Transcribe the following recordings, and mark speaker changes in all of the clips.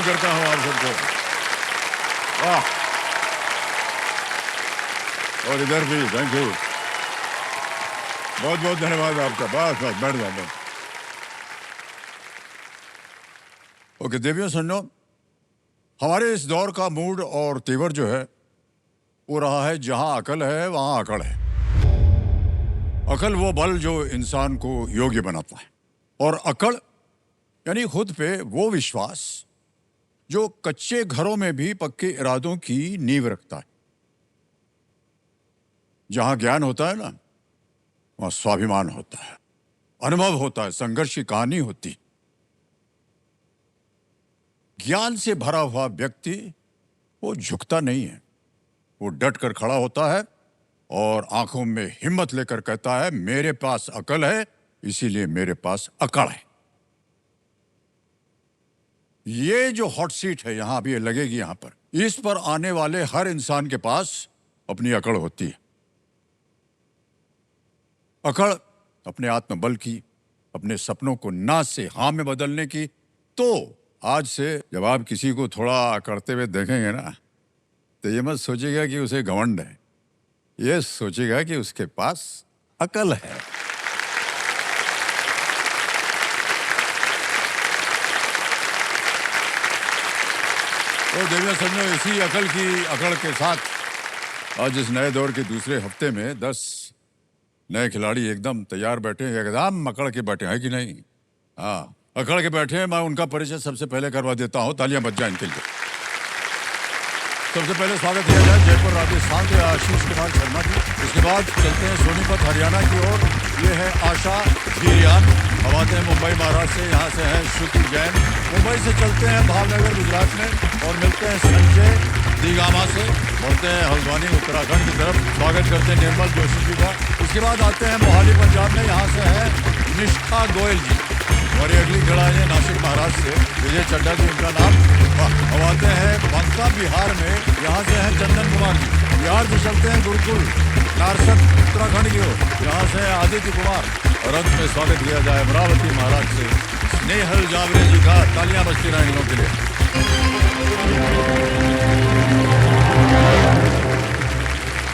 Speaker 1: नमन करता हूं आप सबको। वाह, और इधर भी थैंक यू, बहुत बहुत धन्यवाद आपका। बस बस बैठ जाओ। ओके देवियों सुनो, हमारे इस दौर का मूड और तेवर जो है वो रहा है जहां अकल है वहां अकड़ है। अकल वो बल जो इंसान को योग्य बनाता है, और अकड़ यानी खुद पे वो विश्वास जो कच्चे घरों में भी पक्के इरादों की नींव रखता है। जहां ज्ञान होता है ना, वहां स्वाभिमान होता है, अनुभव होता है, संघर्ष की कहानी होती। ज्ञान से भरा हुआ व्यक्ति वो झुकता नहीं है, वो डट कर खड़ा होता है और आंखों में हिम्मत लेकर कहता है मेरे पास अकल है, इसीलिए मेरे पास अकड़ है। ये जो हॉट सीट है यहां अभी लगेगी, यहां पर इस पर आने वाले हर इंसान के पास अपनी अकड़ होती है। अकड़ अपने आत्मबल की, अपने सपनों को ना से हां में बदलने की। तो आज से जब आप किसी को थोड़ा करते हुए देखेंगे ना, तो ये मत सोचिएगा कि उसे घमंड है, ये सोचिएगा कि उसके पास अकल है। तो देवियों समझो, इसी अकल की अकड़ के साथ आज इस नए दौर के दूसरे हफ्ते में 10 नए खिलाड़ी एकदम तैयार बैठे हैं, एकदम अकड़ के बैठे हैं कि नहीं? हाँ, अकड़ के बैठे हैं। मैं उनका परिचय सबसे पहले करवा देता हूँ, तालियां बज जाएं इनके लिए। सबसे पहले स्वागत किया जाए जयपुर राजस्थान के आशीष कुमार शर्मा जी। इसके बाद चलते हैं सोनीपत हरियाणा की ओर, ये है आशा धीरियान। अब आते हैं मुंबई महाराष्ट्र से, यहाँ से है श्रुति जैन। मुंबई से चलते हैं भावनगर गुजरात में और मिलते हैं संजय दिगामा से। बढ़ते हैं हल्द्वानी उत्तराखंड की तरफ, स्वागत करते हैं निर्मल जोशी जी का। उसके बाद आते हैं मोहाली पंजाब में, यहाँ से है निष्ठा गोयल जी। और ये अगली खिलाड़ी है नासिक महाराष्ट्र से, विजय चड्डा जी उनका नाम। अब आते हैं बांका बिहार में, यहाँ से हैं चंदन कुमार जी। बिहार से चलते हैं गुरुकुल नारसत उत्तराखंड की ओर, यहाँ से है आदित्य कुमार। और अंत में स्वागत किया जाए अमरावती महाराष्ट्र से स्नेहल जावरे जी का। तालियां बजती रहें इन लोगों के लिए।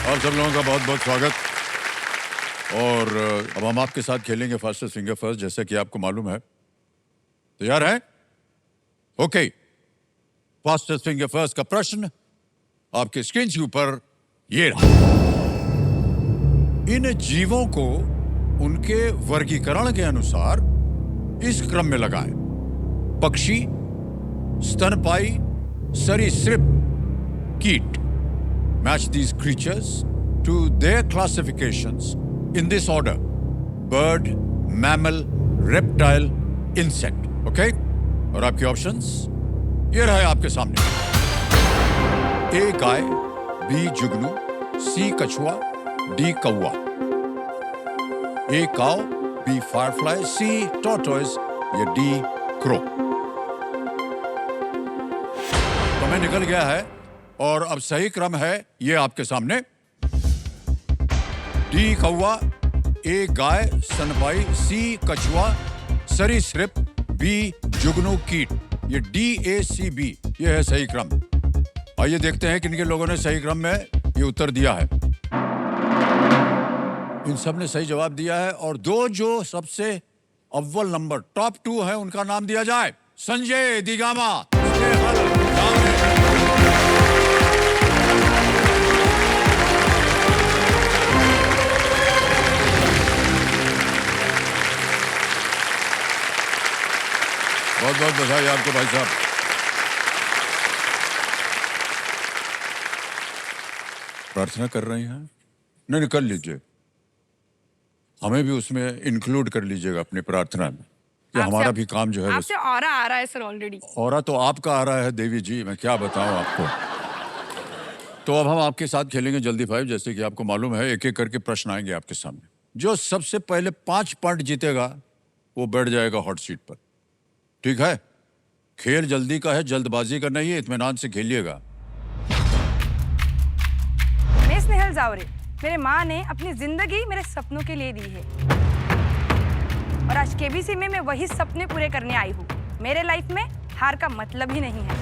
Speaker 1: आप सब लोगों का बहुत बहुत स्वागत। और अब हम आपके साथ खेलेंगे फास्टेस्ट फिंगर फर्स्ट, जैसे कि आपको मालूम है। तैयार हैं? ओके, फास्टेस्ट फिंगर फर्स्ट का प्रश्न आपके स्क्रीन के ऊपर ये रहा। इन जीवों को उनके वर्गीकरण के अनुसार इस क्रम में लगाएं: पक्षी, स्तनपायी, सरीसृप, कीट। Match these creatures to their classifications in this order: bird, mammal, reptile, insect. Okay? और आपके ऑप्शंस ये रहे आपके सामने। ए गाय, बी जुगनू, सी कछुआ, डी कौवा। A cow, B firefly, C tortoise या डी क्रो। समय निकल गया है और अब सही क्रम है ये आपके सामने। डी कौवा, ए गाय स्तनपायी, सी कछुआ सरीसृप, बी जुगनू कीट। ये DACB ये है सही क्रम। आइए देखते हैं किन लोगों ने सही क्रम में ये उत्तर दिया है। इन सब ने सही जवाब दिया है और दो जो सबसे अव्वल नंबर टॉप 2 है उनका नाम दिया जाए: संजय दिगामा, बहुत बहुत बधाई आपको भाई साहब। प्रार्थना कर रहे हैं? नहीं, कर लीजिए, हमें भी उसमें इंक्लूड कर लीजिएगा अपनी प्रार्थना में, कि हमारा भी काम जो है।
Speaker 2: आपसे ऑरा आ रहा है सर ऑलरेडी।
Speaker 1: ऑरा तो आपका आ रहा है देवी जी, मैं क्या बताऊं आपको। तो अब हम आपके साथ खेलेंगे जल्दी 5। जैसे कि आपको मालूम है, एक एक करके प्रश्न आएंगे आपके सामने। जो सबसे पहले 5 पॉइंट जीतेगा वो बैठ जाएगा हॉट सीट पर। ठीक है? खेल जल्दी का है, जल्दबाजी का नहीं है, इत्मीनान से खेलिएगा।
Speaker 2: मैं स्नेहल जावरे, मेरे माँ ने अपनी जिंदगी मेरे सपनों के लिए दी है और आज केबीसी में मैं वही सपने पूरे करने आई हूँ। मेरे लाइफ में हार का मतलब ही नहीं है।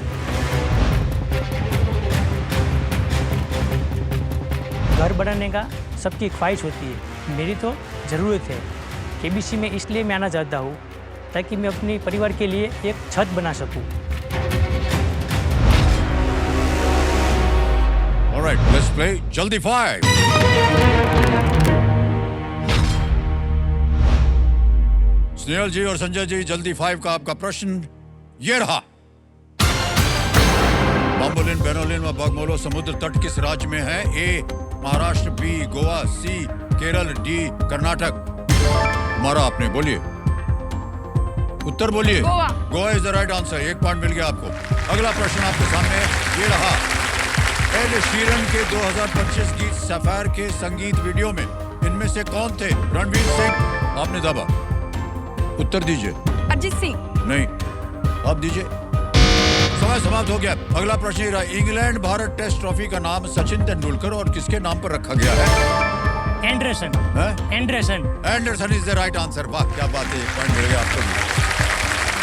Speaker 3: घर बनाने का सबकी ख्वाहिश होती है, मेरी तो ज़रूरत है। केबीसी में इसलिए मैं आना चाहता हूँ ताकि मैं अपने परिवार के लिए एक छत बना सकूँ।
Speaker 1: Alright, let's play जल्दी 5। स्नेहल जी और संजय जी, जल्दी 5 का आपका प्रश्न ये रहा। बम्बोलिन, बेनोलिन व बगमोलो समुद्र तट किस राज्य में है? A Maharashtra, B Goa, C Kerala, D Karnataka. हमारा आपने बोलिए, उत्तर बोलिए।
Speaker 2: Goa.
Speaker 1: Goa is the right answer. 1 point मिल गया आपको। अगला प्रश्न आपके सामने ये रहा। एड शीरन के 2025 गीत सफायर के संगीत वीडियो में इनमें से कौन थे? रणवीर सिंह। आपने दावा, उत्तर दीजिए।
Speaker 2: अरिजीत सिंह।
Speaker 1: नहीं, आप दीजिए। समय समाप्त हो गया। अगला प्रश्न ये रहा। इंग्लैंड भारत टेस्ट ट्रॉफी का नाम सचिन तेंदुलकर और किसके नाम पर रखा गया है?
Speaker 3: एंडरसन।
Speaker 1: हैं?
Speaker 3: Anderson.
Speaker 1: Anderson is the right answer. वाह क्या बात है, 1 पॉइंट मिल गया आपको भी।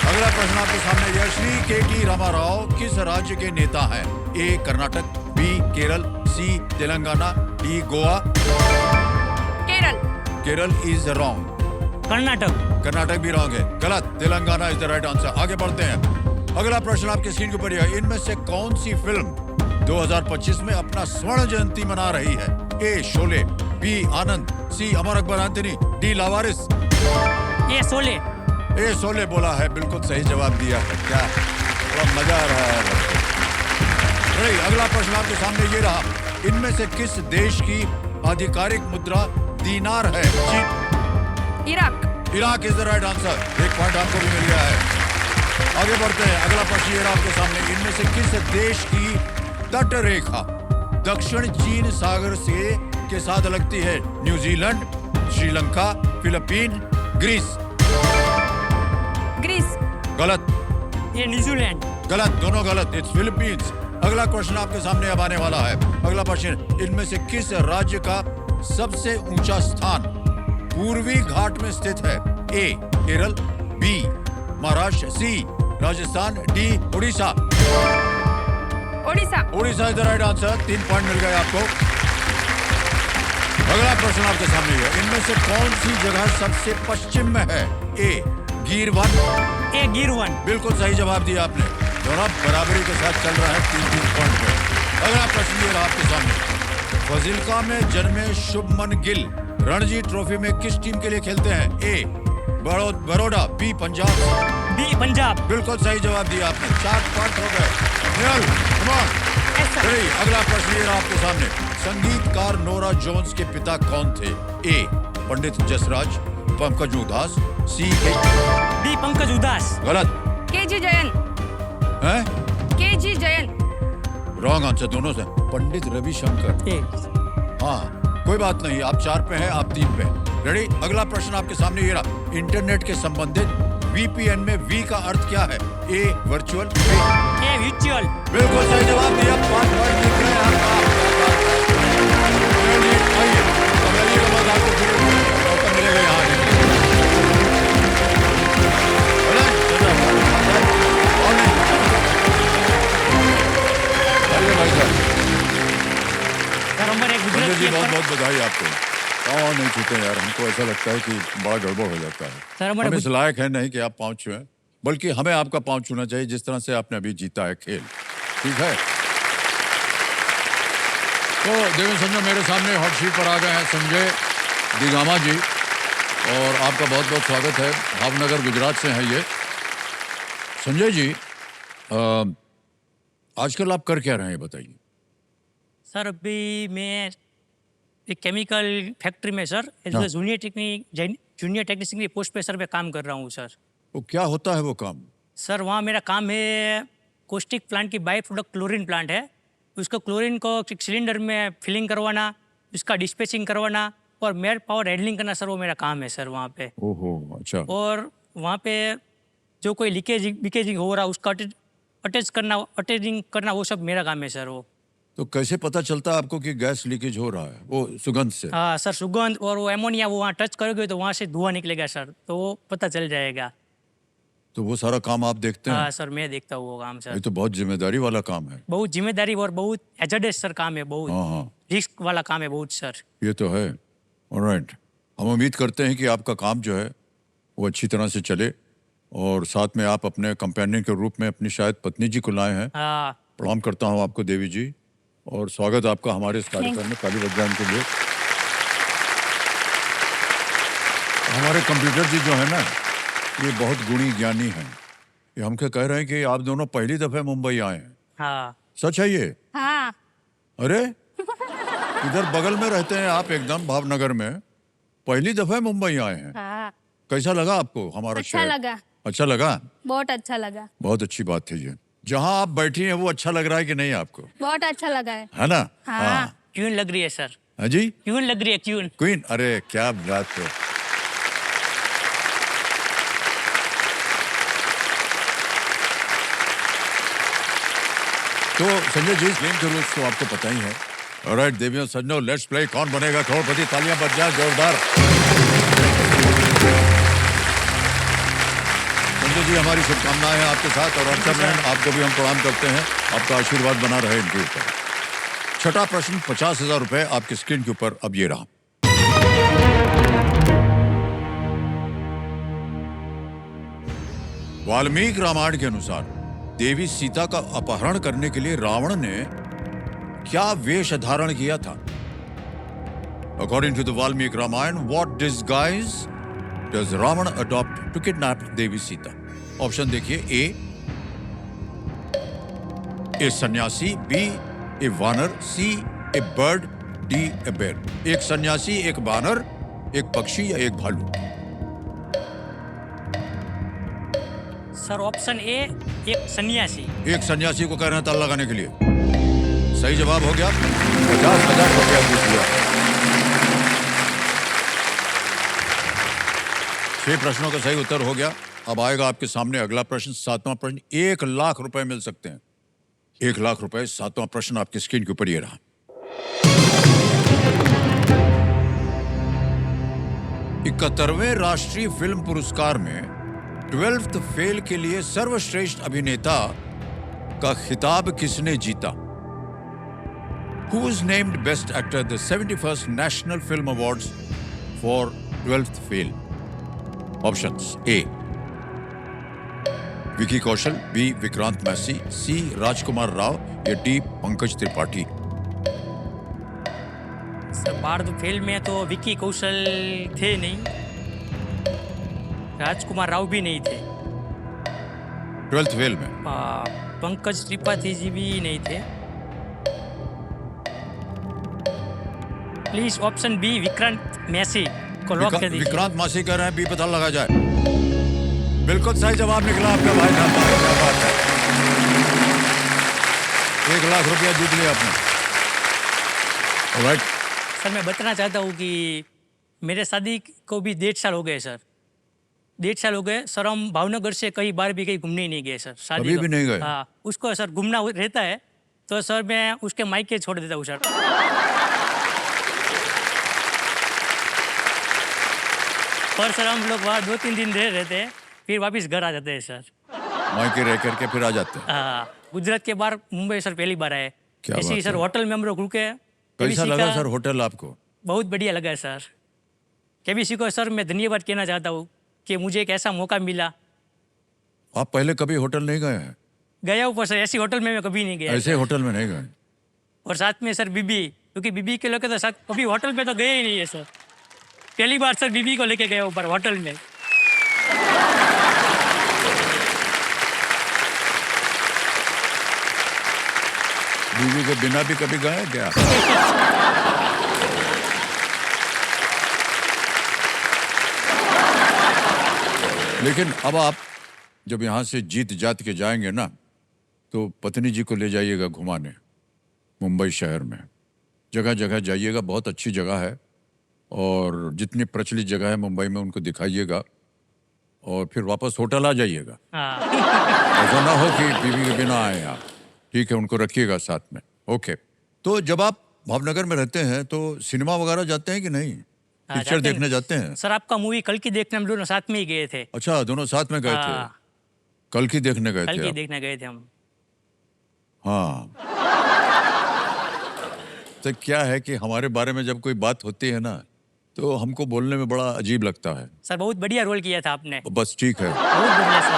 Speaker 1: अगला प्रश्न आपके सामने यह। श्री के.टी. रामाराव किस राज्य के नेता हैं? A Karnataka, B Kerala, C Telangana, D Goa.
Speaker 2: Kerala.
Speaker 1: Kerala is wrong.
Speaker 3: Karnataka.
Speaker 1: Karnataka भी रॉन्ग है, गलत। Telangana is the right answer. आगे बढ़ते हैं। अगला प्रश्न आपके स्क्रीन के ऊपर है। इनमें से कौन सी फिल्म 2025 में अपना स्वर्ण जयंती मना रही है? ए शोले, बी आनंद, सी अमर अकबर एंथनी, डी लावारिस।
Speaker 3: ये शोले।
Speaker 1: ए शोले बोला है, बिल्कुल सही जवाब दिया है। क्या बड़ा मजा आ रहा है। नहीं, अगला प्रश्न आपके सामने ये रहा। इनमें से किस देश की आधिकारिक मुद्रा दीनार है?
Speaker 2: Iraq.
Speaker 1: Iraq is the right answer. 1 point आपको भी मिल गया है। आगे बढ़ते हैं। अगला प्रश्न ये रहा आपके सामने। इनमें से किस देश की तट रेखा दक्षिण चीन सागर से के साथ लगती है? New Zealand, Sri Lanka, Philippine, Greece.
Speaker 2: Greece.
Speaker 1: गलत।
Speaker 3: ये न्यूजीलैंड।
Speaker 1: गलत, दोनों गलत। It's Philippines. अगला क्वेश्चन आपके सामने अब आने वाला है। अगला प्रश्न। इनमें से किस राज्य का सबसे ऊंचा स्थान पूर्वी घाट में स्थित है? A Kerala, B Maharashtra, C Rajasthan, D Orissa.
Speaker 2: Odisha.
Speaker 1: Orissa is the right answer. 3 point मिल गए आपको। अगला प्रश्न आपके सामने है। इनमें से कौन सी जगह सबसे पश्चिम में है? ए गिर वन।
Speaker 3: ए गिर वन।
Speaker 1: बिल्कुल सही जवाब दिया आपने। दोनों बराबरी के साथ चल रहा है 3-3 पॉइंट पे। अगला प्रश्न ये रहा आपके सामने। फाजिल्का में जन्मे शुभमन गिल रणजी ट्रॉफी में किस टीम के लिए खेलते हैं? ए बड़ौदा, बी पंजाब।
Speaker 3: बी पंजाब।
Speaker 1: बिल्कुल सही जवाब दिया आपने। 4 पॉइंट हो गए। निहाल, come on। चलिए, अगला प्रश्न ये रहा आपके सामने। संगीतकार नोरा जोन्स के पिता कौन थे? ए पंडित जसराज, पंकज उदास, सी
Speaker 3: बी पंकज उदास।
Speaker 1: गलत।
Speaker 2: केजी जयन।
Speaker 1: हैं?
Speaker 2: केजी जयन।
Speaker 1: रॉन्ग आंसर दोनों से। पंडित रविशंकर। हाँ, कोई बात नहीं। आप 4 पे हैं, आप 3 पे। रेडी? अगला प्रश्न आपके सामने ये रहा। इंटरनेट के संबंधित VPN में V का अर्थ क्या है? ए वर्चुअल,
Speaker 3: ए वर्चुअल।
Speaker 1: बिल्कुल सही जवाब दिया। 5 पॉइंट मिल गए आपका। चलिए, आइए, अब अगली के बाद आपको फिर मौका मिलेगा यहाँ आने के लिए। और नहीं, आइए भाई साहब।
Speaker 3: सर हमारे
Speaker 1: संजय
Speaker 3: गुजरात
Speaker 1: जी,
Speaker 3: के
Speaker 1: बहुत बहुत बधाई आपको। पाँव नहीं छूते यार, हमको ऐसा लगता है कि बड़ा गड़बड़ हो जाता है।
Speaker 3: सर हमारे
Speaker 1: हम इस लायक है नहीं कि आप पाँव छुएं, बल्कि हमें आपका पाँव छूना चाहिए जिस तरह से आपने अभी जीता है खेल। ठीक है? तो देवेंद्र संजय मेरे सामने हॉट सीट पर आ गए हैं संजय दिगामा जी, और आपका बहुत बहुत स्वागत है। भावनगर गुजरात से हैं ये। संजय जी, आजकल आप कर क्या रहे हैं बताइए?
Speaker 3: सर अभी मैं एक केमिकल फैक्ट्री में सर एज
Speaker 1: हाँ।
Speaker 3: जूनियर टेक्नीशियन की पोस्ट पे सर मैं काम कर रहा हूँ सर।
Speaker 1: वो क्या होता है वो काम?
Speaker 3: सर वहाँ मेरा काम है कोस्टिक प्लांट की बाई प्रोडक्ट क्लोरीन प्लांट है, उसको क्लोरीन को एक सिलेंडर में फिलिंग करवाना, उसका डिस्पैचिंग करवाना और मेयर पावर हैंडलिंग करना सर वो मेरा काम है सर वहाँ पे।
Speaker 1: ओहो, अच्छा।
Speaker 3: और वहाँ पे जो कोई लीकेजिंग हो रहा उसका अटैचिंग करना वो सब मेरा काम है सर वो।
Speaker 1: तो कैसे पता चलता है आपको कि गैस लीकेज हो रहा है? वो सुगंध से?
Speaker 3: हाँ सर, सुगंध और वो एमोनिया वो वहाँ टच करोगे तो वहाँ से धुआं निकलेगा सर, तो वो पता चल जाएगा।
Speaker 1: तो वो सारा काम आप देखते हैं?
Speaker 3: हाँ सर, मैं देखता हूँ वो काम
Speaker 1: ये
Speaker 3: सर।
Speaker 1: तो बहुत जिम्मेदारी वाला काम है।
Speaker 3: बहुत जिम्मेदारी और बहुत एजडेस सर काम है, बहुत
Speaker 1: हाँ हाँ,
Speaker 3: रिस्क वाला काम है बहुत सर।
Speaker 1: ये तो है। ऑलराइट, हम उम्मीद करते हैं कि आपका काम जो है वो अच्छी तरह से चले, और साथ में आप अपने कंपेनियन के रूप में अपनी शायद पत्नी जी को लाए हैं।
Speaker 3: हाँ
Speaker 1: प्रणाम करता हूँ आपको देवी जी, और स्वागत आपका हमारे इस कार्यक्रम में ताली बजाने के लिए। हमारे कंप्यूटर जी जो है ना, ये बहुत गुणी ज्ञानी हैं। ये हमको कह रहे हैं कि आप दोनों पहली दफे मुंबई आए हैं।
Speaker 3: हाँ
Speaker 1: सच है ये?
Speaker 2: हाँ।
Speaker 1: अरे इधर बगल में रहते हैं आप, एकदम भावनगर में, पहली दफे मुंबई आए हैं।
Speaker 2: हाँ,
Speaker 1: कैसा लगा आपको हमारा
Speaker 2: अच्छा
Speaker 1: शहर?
Speaker 2: लगा,
Speaker 1: अच्छा लगा?
Speaker 2: बहुत अच्छा लगा,
Speaker 1: बहुत अच्छी बात है ये। जहाँ आप बैठी हैं वो अच्छा लग रहा है कि नहीं आपको?
Speaker 2: बहुत अच्छा लगा है।
Speaker 1: ना?
Speaker 2: हाँ।
Speaker 3: क्यून लग रही है सर,
Speaker 1: हाँ जी,
Speaker 3: क्यून लग रही है, क्यून।
Speaker 1: क्वीन, अरे क्या बात है। तो संजय जी, गेम के रूल्स तो आपको पता ही है। ऑलराइट देवियों सज्जनों, लेट्स प्ले कौन बनेगा करोड़पति। तालियां बज जाए जोरदार। संजय जी, हमारी शुभकामनाएं हैं आपके साथ, और अर्चना बहन आपको भी हम प्रणाम करते हैं। आपका आशीर्वाद बना रहे इनके ऊपर। छठा प्रश्न, 50,000 रुपए आपकी स्क्रीन के ऊपर अब ये रहा। वाल्मीकि रामायण के अनुसार देवी सीता का अपहरण करने के लिए रावण ने क्या वेश धारण किया था? According to the Valmiki Ramayana, what disguise does Ravan adopt to kidnap Devi Sita? Option देखिए, ए सन्यासी, बी ए वानर, सी ए बर्ड, डी ए बेर। एक सन्यासी, एक वानर, एक पक्षी या एक भालू?
Speaker 3: सर ऑप्शन ए, एक सन्यासी।
Speaker 1: एक सन्यासी को कह रहे हैं ताला लगाने के लिए। सही जवाब हो गया। 50,000 रुपया जीत लिया। 6 प्रश्नों का सही उत्तर हो गया। अब आएगा आपके सामने अगला प्रश्न, 7वां प्रश्न। 1 लाख रुपए मिल सकते हैं। 1 लाख रुपए, 7वां प्रश्न आपकी स्क्रीन के ऊपर ये रहा। 71वें राष्ट्रीय फिल्म पुरस्कार में 12th फेल के लिए सर्वश्रेष्ठ अभिनेता का खिताब किसने जीता? Who was named Best Actor at the 71st National Film Awards for 12th Fail? Options: A. Vicky Kaushal, B. Vikrant Massey, C. राजकुमार राव या D. Pankaj Tripathi?
Speaker 3: Sir Bharat fail में तो विकी कौशल थे नहीं, राजकुमार राव भी नहीं थे,
Speaker 1: 12th फेल में
Speaker 3: पंकज त्रिपाठी जी भी नहीं थे। Please option B, Vikrant Massey को लॉक कर दीजिए।
Speaker 1: विक्रांत मैसी कह रहे हैं, बी पता लगा जाए। बिल्कुल सही जवाब निकला आपका भाई साहब। क्या बात है, 1 लाख रुपया जीत लिया आपने। ऑलराइट
Speaker 3: सर मैं बताना चाहता हूँ कि मेरे शादी को भी 1.5 साल हो गए सर, 1.5 साल हो गए सर। हम भावनगर से कई बार भी कहीं घूमने ही नहीं गए सर। शादी
Speaker 1: कभी भी नहीं गए?
Speaker 3: हाँ, उसको सर घूमना रहता है तो सर मैं उसके मायके छोड़ देता हूँ सर। और सर हम लोग वहाँ 2-3 दिन रह रहते हैं, फिर वापस घर आ जाते हैं सर।
Speaker 1: मायके रह करके फिर आ जाते हैं।
Speaker 3: हाँ, गुजरात के बाहर मुंबई सर पहली बार आए।
Speaker 1: क्या
Speaker 3: ऐसे ही
Speaker 1: बात
Speaker 3: सर
Speaker 1: है।
Speaker 3: होटल में हम लोग रुके।
Speaker 1: कैसा
Speaker 3: KBC
Speaker 1: लगा
Speaker 3: का
Speaker 1: सर होटल आपको?
Speaker 3: बहुत बढ़िया लगा सर। KBC को सर मैं धन्यवाद कहना चाहता हूँ कि मुझे एक ऐसा मौका मिला।
Speaker 1: आप पहले कभी होटल नहीं गए हैं?
Speaker 3: गया हूँ पर सर ऐसी होटल में मैं कभी नहीं गया।
Speaker 1: ऐसे होटल में नहीं गए?
Speaker 3: और साथ में सर बीबी, क्योंकि बीबी के लोग तो साथ कभी होटल में तो गए ही नहीं है सर। पहली बार सर बीबी को लेके गया ऊपर होटल में।
Speaker 1: बीवी के बिना भी कभी गए क्या? लेकिन अब आप जब यहाँ से जीत जात के जाएंगे ना, तो पत्नी जी को ले जाइएगा घुमाने मुंबई शहर में। जगह जगह जाइएगा, बहुत अच्छी जगह है, और जितनी प्रचलित जगह है मुंबई में उनको दिखाइएगा, और फिर वापस होटल आ जाइएगा। ऐसा ना हो कि बीवी के बिना आए आप। ठीक है, उनको रखिएगा साथ में। ओके। तो जब आप भावनगर में रहते हैं तो सिनेमा वगैरह जाते हैं कि नहीं? पिक्चर देखने जाते हैं?
Speaker 3: सर आपका मूवी कल की देखने हम दोनों साथ में ही गए थे।
Speaker 1: अच्छा, दोनों साथ में गए थे। कल की देखने गए
Speaker 3: कल
Speaker 1: थे
Speaker 3: की
Speaker 1: आप?
Speaker 3: देखने गए थे हम।
Speaker 1: हाँ। तो क्या है कि हमारे बारे में जब कोई बात होती है ना, तो हमको बोलने में बड़ा अजीब लगता है।
Speaker 3: सर बहुत बढ़िया रोल किया था आपने,
Speaker 1: बस ठीक है।
Speaker 3: बहुत बढ़िया सर।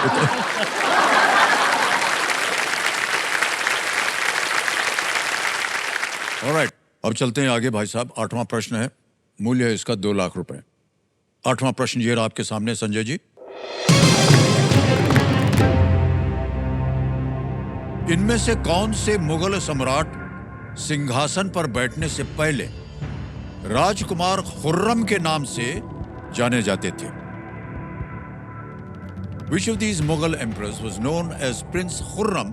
Speaker 1: ऑलराइट, अब चलते हैं आगे भाई साहब। 8वां प्रश्न है, मूल्य है इसका 2 लाख रुपए। 8वां प्रश्न ये रहा आपके सामने संजय जी। इनमें से कौन से मुगल सम्राट सिंहासन पर बैठने से पहले राजकुमार खुर्रम के नाम से जाने जाते थे? Which of these Mughal emperors was known as Prince Khurram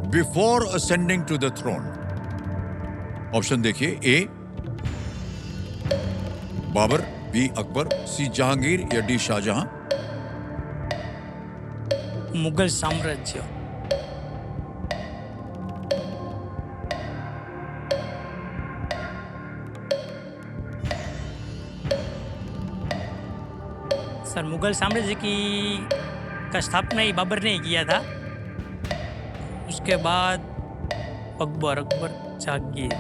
Speaker 1: before ascending to the throne? Option देखिए, ए बाबर, बी अकबर, सी जहांगीर या डी शाहजहां।
Speaker 3: मुगल साम्राज्य। सर मुगल साम्राज्य की का स्थापना ही बाबर ने ही किया था। उसके बाद अकबर जहांगीर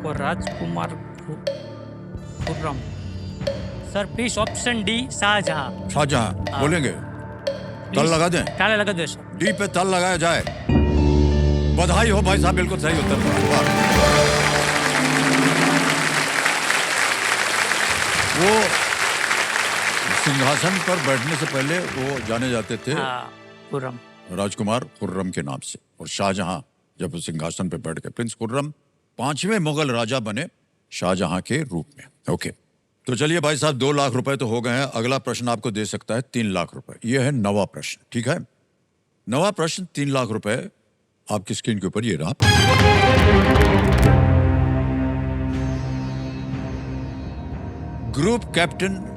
Speaker 3: और राजकुमार Khurram. Sir please option D Shahjahan.
Speaker 1: Shahjahan बोलेंगे? तल लगा दें?
Speaker 3: ताला लगा दो सर।
Speaker 1: डी पे तल लगाया जाए। बधाई हो भाई साहब, बिल्कुल सही उत्तर। वो सिंहासन पर बैठने से पहले वो जाने जाते थे
Speaker 3: खुर्रम,
Speaker 1: राजकुमार खुर्रम के नाम से। और शाहजहां जब सिंहासन पर बैठ गए, प्रिंस खुर्रम 5वें मुगल राजा बने शाहजहां के रूप में। ओके, तो चलिए भाई साहब, 2 लाख रुपए तो हो गए हैं। अगला प्रश्न आपको दे सकता है 3 लाख रुपए। यह है 9वां प्रश्न, ठीक है? 9वां प्रश्न 3 लाख रुपए आपकी स्क्रीन के ऊपर ये रहा। ग्रुप कैप्टन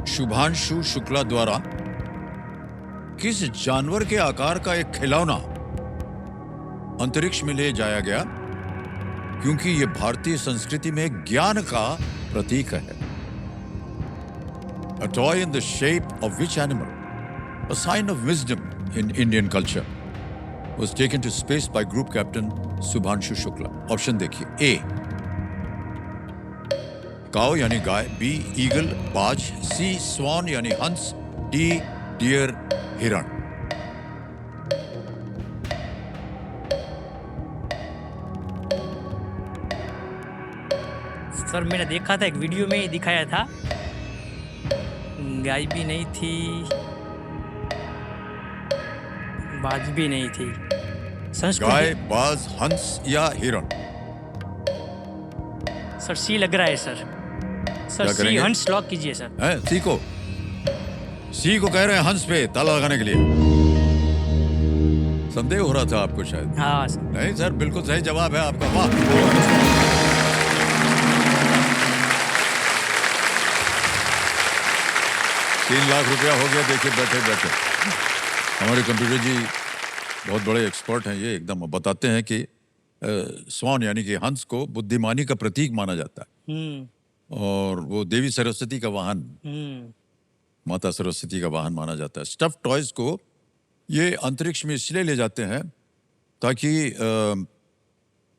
Speaker 1: शुभांशु शुक्ला द्वारा किस जानवर के आकार का एक खिलौना अंतरिक्ष में ले जाया गया क्योंकि यह भारतीय संस्कृति में ज्ञान का प्रतीक है? A toy in the shape of which animal, a sign of wisdom in Indian culture, was taken to space by group captain Subhanshu Shukla? Option देखिए, ए काऊ यानी गाय, बी ईगल बाज, सी स्वान यानी हंस, डी डियर हिरण।
Speaker 3: सर मैंने देखा था, एक वीडियो में ही दिखाया था। गाय भी नहीं थी, बाज भी नहीं थी।
Speaker 1: गाय, बाज, हंस या हिरण?
Speaker 3: सर सी लग रहा है सर। सर
Speaker 1: क्या
Speaker 3: सी
Speaker 1: करेंगे?
Speaker 3: हंस लॉक कीजिए सर।
Speaker 1: हैं? सी को कह रहे हैं हंस पे ताला लगाने के लिए। संदेह हो रहा था आपको शायद?
Speaker 3: हाँ सर।
Speaker 1: नहीं सर, बिल्कुल सही जवाब है आपका। वाह, 3 लाख रुपया हो गया। देखिए बैठे बैठे हमारे कंप्यूटर जी बहुत बड़े एक्सपर्ट हैं। ये एकदम बताते हैं कि स्वान यानी कि हंस को बुद्धिमानी का प्रतीक माना जाता है और वो देवी सरस्वती का वाहन, माता सरस्वती का वाहन माना जाता है। स्टफ टॉयज को ये अंतरिक्ष में इसलिए ले जाते हैं ताकि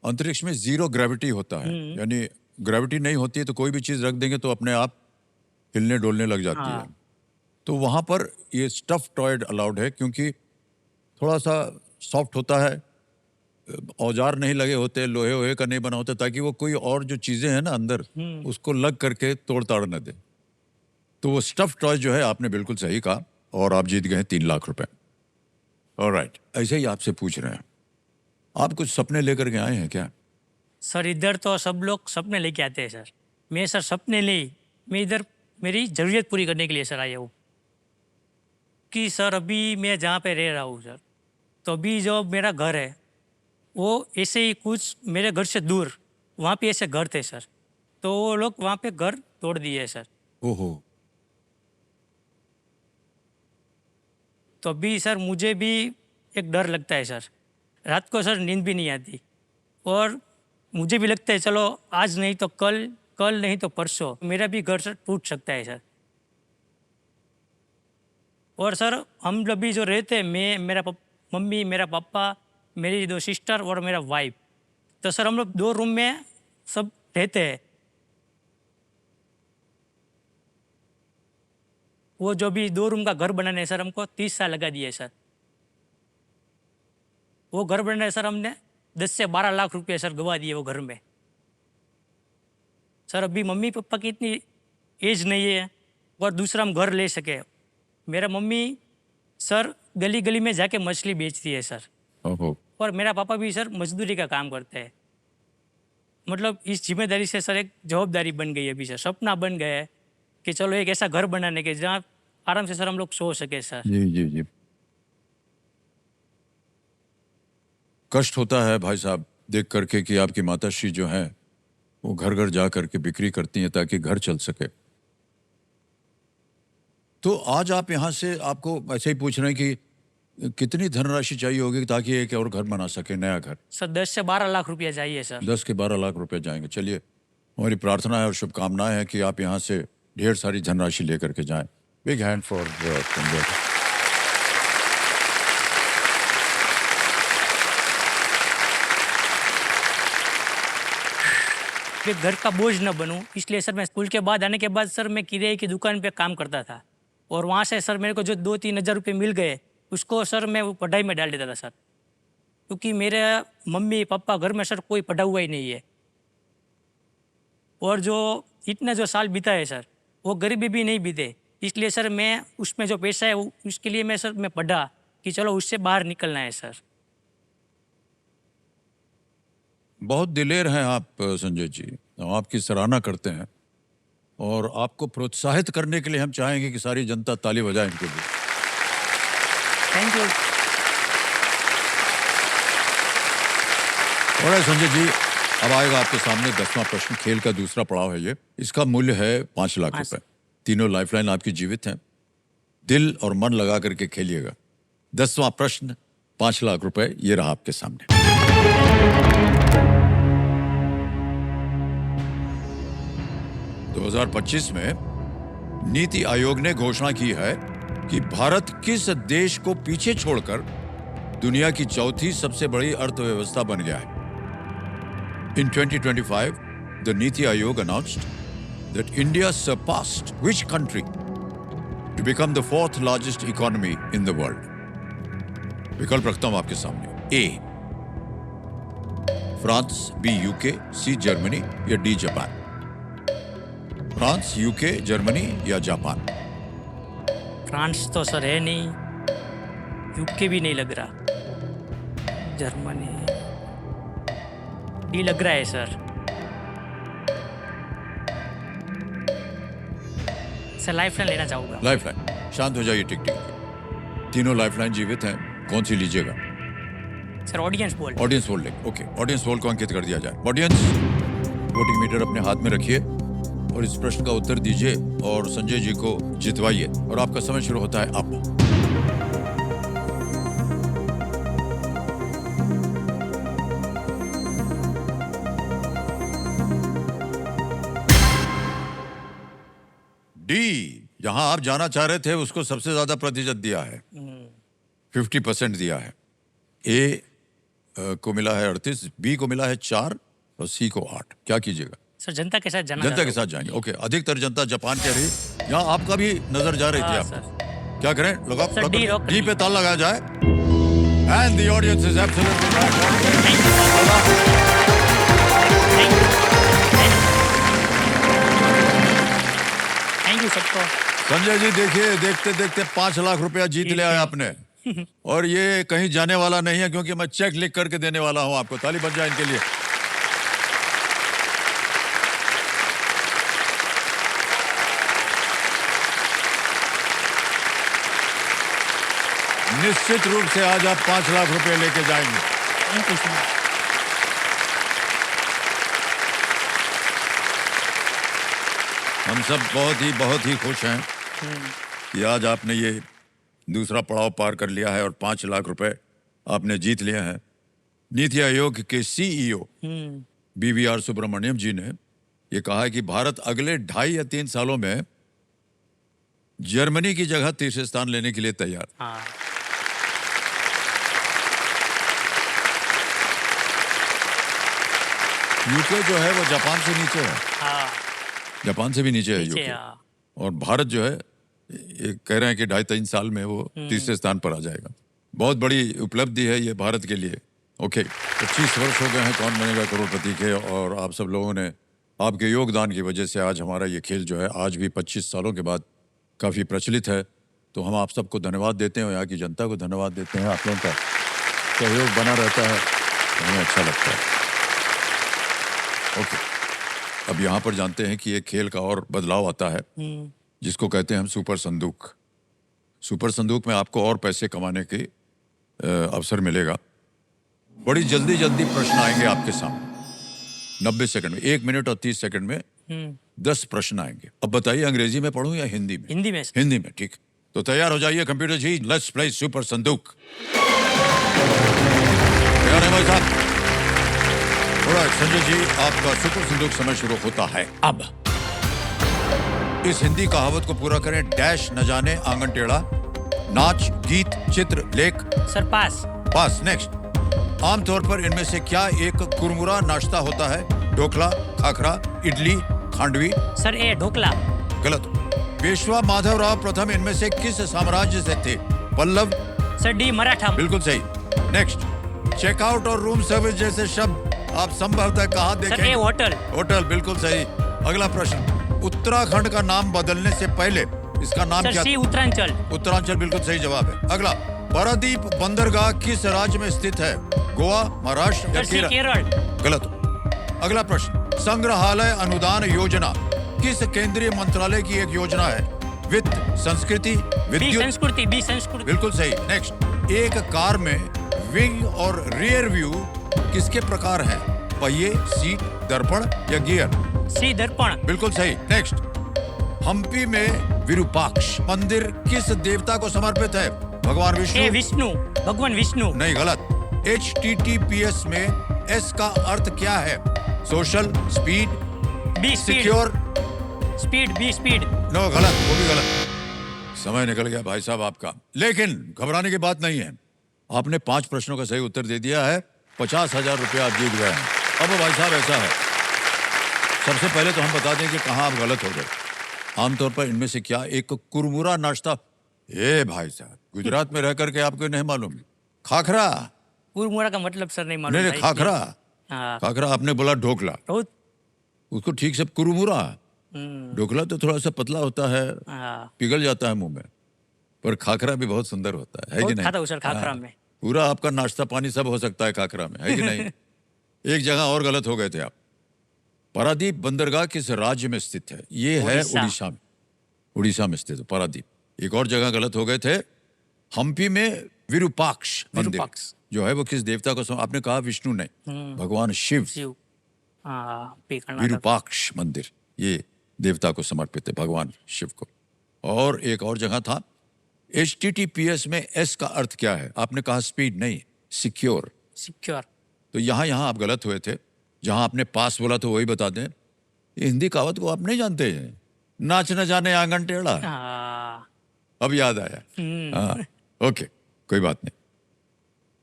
Speaker 1: अंतरिक्ष में 0 ग्रेविटी होता है। यानी ग्रेविटी नहीं होती है तो कोई भी चीज रख देंगे तो अपने आप हिलने डोलने लग जाती है। तो वहां पर ये स्टफ टॉय अलाउड है क्योंकि थोड़ा सा सॉफ्ट होता है, औजार नहीं लगे होते, लोहे वोहे का नहीं बना होता, ताकि वो कोई और जो चीजें हैं ना अंदर उसको लग करके तोड़ ताड़ न दे। तो वो स्टफ टॉय जो है, आपने बिल्कुल सही कहा और आप जीत गए 3 लाख रुपए। ऑलराइट, ऐसे ही आपसे पूछ रहे हैं, आप कुछ सपने लेकर के आए हैं क्या?
Speaker 3: सर इधर तो सब लोग सपने लेके आते हैं सर। मैं सर सपने नहीं, मैं इधर मेरी ज़रूरत पूरी करने के लिए सर आया हूँ। कि सर अभी मैं जहाँ पे रह रहा हूँ सर, तो अभी जो मेरा घर है वो ऐसे ही कुछ मेरे घर से दूर वहाँ पे ऐसे घर थे सर, तो वो लोग वहाँ पे घर तोड़ दिए सर।
Speaker 1: ओहो।
Speaker 3: तो अभी सर मुझे भी एक डर लगता है सर, रात को सर नींद भी नहीं आती और मुझे भी लगता है चलो आज नहीं तो कल, कल नहीं तो परसों मेरा भी घर सर टूट सकता है सर। और सर हम अभी जो रहते हैं, मैं मेरा मम्मी, मेरा पापा, मेरी 2 सिस्टर और मेरा वाइफ, तो सर हम लोग 2 रूम में सब रहते हैं। वो जो भी 2 रूम का घर बनाने है सर, हमको 30 साल लगा दिए सर। वो घर बनाने सर हमने 10 से 12 लाख रुपये सर गवा दिए वो घर में। सर अभी मम्मी पापा की इतनी एज नहीं है और दूसरा हम घर ले सके। मेरा मम्मी सर गली गली में जाके मछली बेचती है सर,
Speaker 1: ओहो।
Speaker 3: और मेरा पापा भी सर मजदूरी का काम करते हैं। मतलब इस जिम्मेदारी से सर एक जवाबदारी बन गई है अभी सर, सपना बन गया है कि चलो एक ऐसा घर बनाने के जहाँ आराम से सर हम लोग सो सके सर।
Speaker 1: जी जी जी। कष्ट होता है भाई साहब देख करके कि आपकी माताश्री जो हैं वो घर घर जा करके बिक्री करती हैं ताकि घर चल सके। तो आज आप यहाँ से, आपको ऐसे ही पूछ रहे हैं कि कितनी धनराशि चाहिए होगी ताकि एक और घर बना सके, नया घर?
Speaker 3: सर 10 से 12 लाख रुपया चाहिए सर।
Speaker 1: 10 के 12 लाख रुपए जाएंगे। चलिए, हमारी प्रार्थना है और शुभकामनाएं हैं कि आप यहाँ से ढेर सारी धनराशि लेकर के जाएं। Big hand for Sanjay.
Speaker 3: फिर घर का बोझ न बनूं, इसलिए सर मैं स्कूल के बाद आने के बाद सर मैं किराए की दुकान पे काम करता था, और वहाँ से सर मेरे को जो 2-3 हज़ार रुपये मिल गए उसको सर मैं वो पढ़ाई में डाल देता था सर, क्योंकि मेरे मम्मी पापा घर में सर कोई पढ़ा हुआ ही नहीं है। और जो इतने जो साल बिताए सर वो गरीबी भी नहीं बीते, इसलिए सर मैं उसमें जो पैसा है उसके लिए मैं पढ़ा कि चलो उससे बाहर निकलना है सर।
Speaker 1: बहुत दिलेर हैं आप संजय जी, हम आपकी सराहना करते हैं और आपको प्रोत्साहित करने के लिए हम चाहेंगे कि सारी जनता ताली बजाए इनके लिए।
Speaker 3: Thank you.
Speaker 1: और संजय जी, अब आएगा आपके सामने 10वां प्रश्न। खेल का दूसरा पड़ाव है ये। इसका मूल्य है 5 लाख रुपए। तीनों लाइफलाइन आपकी जीवित हैं। दिल और मन लगा करके खेलिएगा। 10वां प्रश्न, 5 लाख रुपए, ये रहा आपके सामने। 2025 में नीति आयोग ने घोषणा की है कि भारत किस देश को पीछे छोड़कर दुनिया की चौथी सबसे बड़ी अर्थव्यवस्था बन गया है। In 2025, the Niti Aayog announced that India surpassed which country to become the 4th largest economy in the world? विकल्प रखता हूं आपके सामने। A, France, B, UK, C, Germany या D, Japan. France, UK, Germany या जापान?
Speaker 3: फ्रांस तो sir है नहीं, यूके भी नहीं लग रहा, जर्मनी डी लग रहा है सर। सर लाइफलाइन लेना चाहूँगा।
Speaker 1: लाइफलाइन। शांत हो जाइए, टिक टिक। तीनों लाइफलाइन जीवित हैं, कौन सी लीजिएगा?
Speaker 3: सर ऑडियंस बोल।
Speaker 1: ऑडियंस बोल लेंगे। ओके, ऑडियंस बोल को अंकित कर दिया जाए। ऑडियंस, वोटिंग मीटर अपने हाथ में रखिए और इस प्रश्न का उत्तर दीजिए और संजय जी को जितवाइए। और आपका समय शुरू होता है अब। डी, जहां आप जाना चाह रहे थे उसको सबसे ज्यादा प्रतिशत दिया है, 50% दिया है। ए को मिला है 38, बी को मिला है 4 और सी को 8। क्या कीजिएगा?
Speaker 3: सर जनता के साथ जाना
Speaker 1: जनता के साथ जाएंगे। ओके, अधिकतर जनता जापान कह रही। यहाँ आपका भी नजर जा रही थी। आप क्या करें?
Speaker 3: सर,
Speaker 1: डी पे ताला लगाया जाए। And the audience is absolutely
Speaker 3: thank you सबको।
Speaker 1: संजय जी देखिए, देखते देखते 5 लाख रुपया जीत ले आए आपने। और ये कहीं जाने वाला नहीं है, क्योंकि मैं चेक लिख करके देने वाला हूं आपको। ताली बज जाए इनके लिए। निश्चित रूप से आज आप 5 लाख रुपए लेके जाएंगे।
Speaker 3: Thank you sir.
Speaker 1: हम सब बहुत ही खुश हैं कि आज आपने ये दूसरा पड़ाव पार कर लिया है और 5 लाख रुपए आपने जीत लिया है। नीति आयोग के सीईओ BVR सुब्रमण्यम जी ने ये कहा है कि भारत अगले 2.5 या 3 सालों में जर्मनी की जगह तीसरे स्थान लेने के लिए तैयार।
Speaker 3: हाँ
Speaker 1: यूके जो है वो जापान से नीचे है,
Speaker 3: हाँ
Speaker 1: जापान से भी नीचे है
Speaker 3: नीचे
Speaker 1: यूके।
Speaker 3: हाँ
Speaker 1: और भारत जो है ये कह रहे हैं कि 2.5-3 साल में वो तीसरे स्थान पर आ जाएगा। बहुत बड़ी उपलब्धि है ये भारत के लिए। ओके, 25 वर्ष हो गए हैं कौन बनेगा करोड़पति के, और आप सब लोगों ने आपके योगदान की वजह से आज हमारा ये खेल जो है आज भी 25 सालों के बाद काफ़ी प्रचलित है। तो हम आप सबको धन्यवाद देते हैं और यहाँ की जनता को धन्यवाद देते हैं। आप लोगों का सहयोग बना रहता है तो हमें अच्छा लगता है। ओके, अब यहाँ पर जानते हैं कि एक खेल का और बदलाव आता है जिसको कहते हैं हम सुपर संदूक। सुपर संदूक में आपको और पैसे कमाने के अवसर मिलेगा। बड़ी जल्दी जल्दी प्रश्न आएंगे आपके सामने 90 सेकंड में, 1 मिनट और 30 सेकंड में 10 प्रश्न आएंगे। अब बताइए अंग्रेजी में पढ़ूं या हिंदी में?
Speaker 3: हिंदी में।
Speaker 1: हिंदी में, ठीक। तो तैयार हो जाइए computer ji, let's play super संदूक। तैयार है भाई साहब? थोड़ा संजय जी, आपका सुपर संदूक समय शुरू होता है अब। इस हिंदी कहावत को पूरा करें। डैश न जाने आंगन टेढ़ा, नाच गीत चित्र लेख।
Speaker 3: सर पास।
Speaker 1: पास। नेक्स्ट। आमतौर पर इनमें से क्या एक कुरमुरा नाश्ता होता है? ढोकला, खाखरा, इडली, खांडवी।
Speaker 3: सर ए ढोकला।
Speaker 1: गलत। पेशवा माधवराव प्रथम इनमें से किस साम्राज्य से थे? पल्लव।
Speaker 3: Sir D Maratha.
Speaker 1: बिल्कुल सही। नेक्स्ट। चेकआउट और रूम सर्विस जैसे शब्द आप संभवतः कहाँ देखें?
Speaker 3: सर ए होटल।
Speaker 1: होटल, बिल्कुल सही। अगला प्रश्न। उत्तराखंड का नाम बदलने से पहले इसका नाम
Speaker 3: सर
Speaker 1: क्या?
Speaker 3: सी उत्तरांचल।
Speaker 1: उत्तरांचल, बिल्कुल सही जवाब है। अगला। पारादीप बंदरगाह किस राज्य में स्थित है? गोवा, महाराष्ट्र या
Speaker 3: सर सी केरल।
Speaker 1: गलत। अगला प्रश्न। संग्रहालय अनुदान योजना किस केंद्रीय मंत्रालय की एक योजना है? वित्त, संस्कृति,
Speaker 3: बी
Speaker 1: विद्युत।
Speaker 3: संस्कृति। बी संस्कृति।
Speaker 1: बिल्कुल सही। नेक्स्ट। एक कार में विंग और रियर व्यू किसके प्रकार हैं? पहिए, सीट, दर्पण या गियर?
Speaker 3: सी दर्पण।
Speaker 1: बिल्कुल सही। नेक्स्ट। हम्पी में विरूपाक्ष मंदिर किस देवता को समर्पित है? भगवान विष्णु।
Speaker 3: ए विष्णु। भगवान विष्णु।
Speaker 1: नहीं, गलत। HTTPS में S का अर्थ क्या है? Social, speed,
Speaker 3: B speed.
Speaker 1: Secure.
Speaker 3: Speed. B speed.
Speaker 1: No, गलत, वो भी गलत। समय निकल गया भाई साहब आपका, लेकिन घबराने की बात नहीं है। आपने 5 प्रश्नों का सही उत्तर दे दिया है। 50,000 रुपया आप जीत गए हैं। अब भाई साहब ऐसा है, सबसे पहले तो हम बता दें कि कहाँ आप गलत हो गए। आमतौर पर इनमें से क्या एक कुरमुरा नाश्ता? ए भाई साहब, गुजरात में रह करके आपको नहीं मालूम? खाखरा।
Speaker 3: कुरमुरा का मतलब सर नहीं मालूम।
Speaker 1: नहीं,
Speaker 3: भाई।
Speaker 1: खाखरा।
Speaker 3: हाँ
Speaker 1: खाखरा आपने बोला ढोकला,
Speaker 3: बहुत।
Speaker 1: उसको ठीक से कुरमुरा। ढोकला तो थोड़ा सा पतला होता है,
Speaker 3: हाँ
Speaker 1: पिघल जाता है मुंह में, पर खाखरा भी बहुत सुंदर होता है कि
Speaker 3: बहुत
Speaker 1: नहीं?
Speaker 3: खाता हूँ सर खाखरा
Speaker 1: हाँ,
Speaker 3: में।
Speaker 1: पूरा आपका नाश्ता पानी सब हो सकता है खाखरा में, है कि नहीं? एक जगह और गलत हो गए थे आप। पारादीप बंदरगाह किस राज्य में स्थित है? ये है उड़ीसा में। उड़ीसा में स्थित है पारादीप। एक और जगह गलत हो गए थे। हम्पी में विरूपाक्ष मंदिर जो है वो किस देवता को आपने कहा? विष्णु नहीं, भगवान शिव।
Speaker 3: शिव। हाँ
Speaker 1: विरूपाक्ष मंदिर ये देवता को समर्पित है, भगवान शिव को। और एक और जगह था। HTTPS में S का अर्थ क्या है? आपने कहा स्पीड नहीं, सिक्योर।
Speaker 3: सिक्योर।
Speaker 1: तो यहाँ आप गलत हुए थे। जहां आपने पास बोला तो वही बता दें। ये हिंदी कहावत को आप नहीं जानते हैं? नाच न जाने आंगन टेढ़ा। अब याद आया। हाँ, ओके, कोई बात नहीं।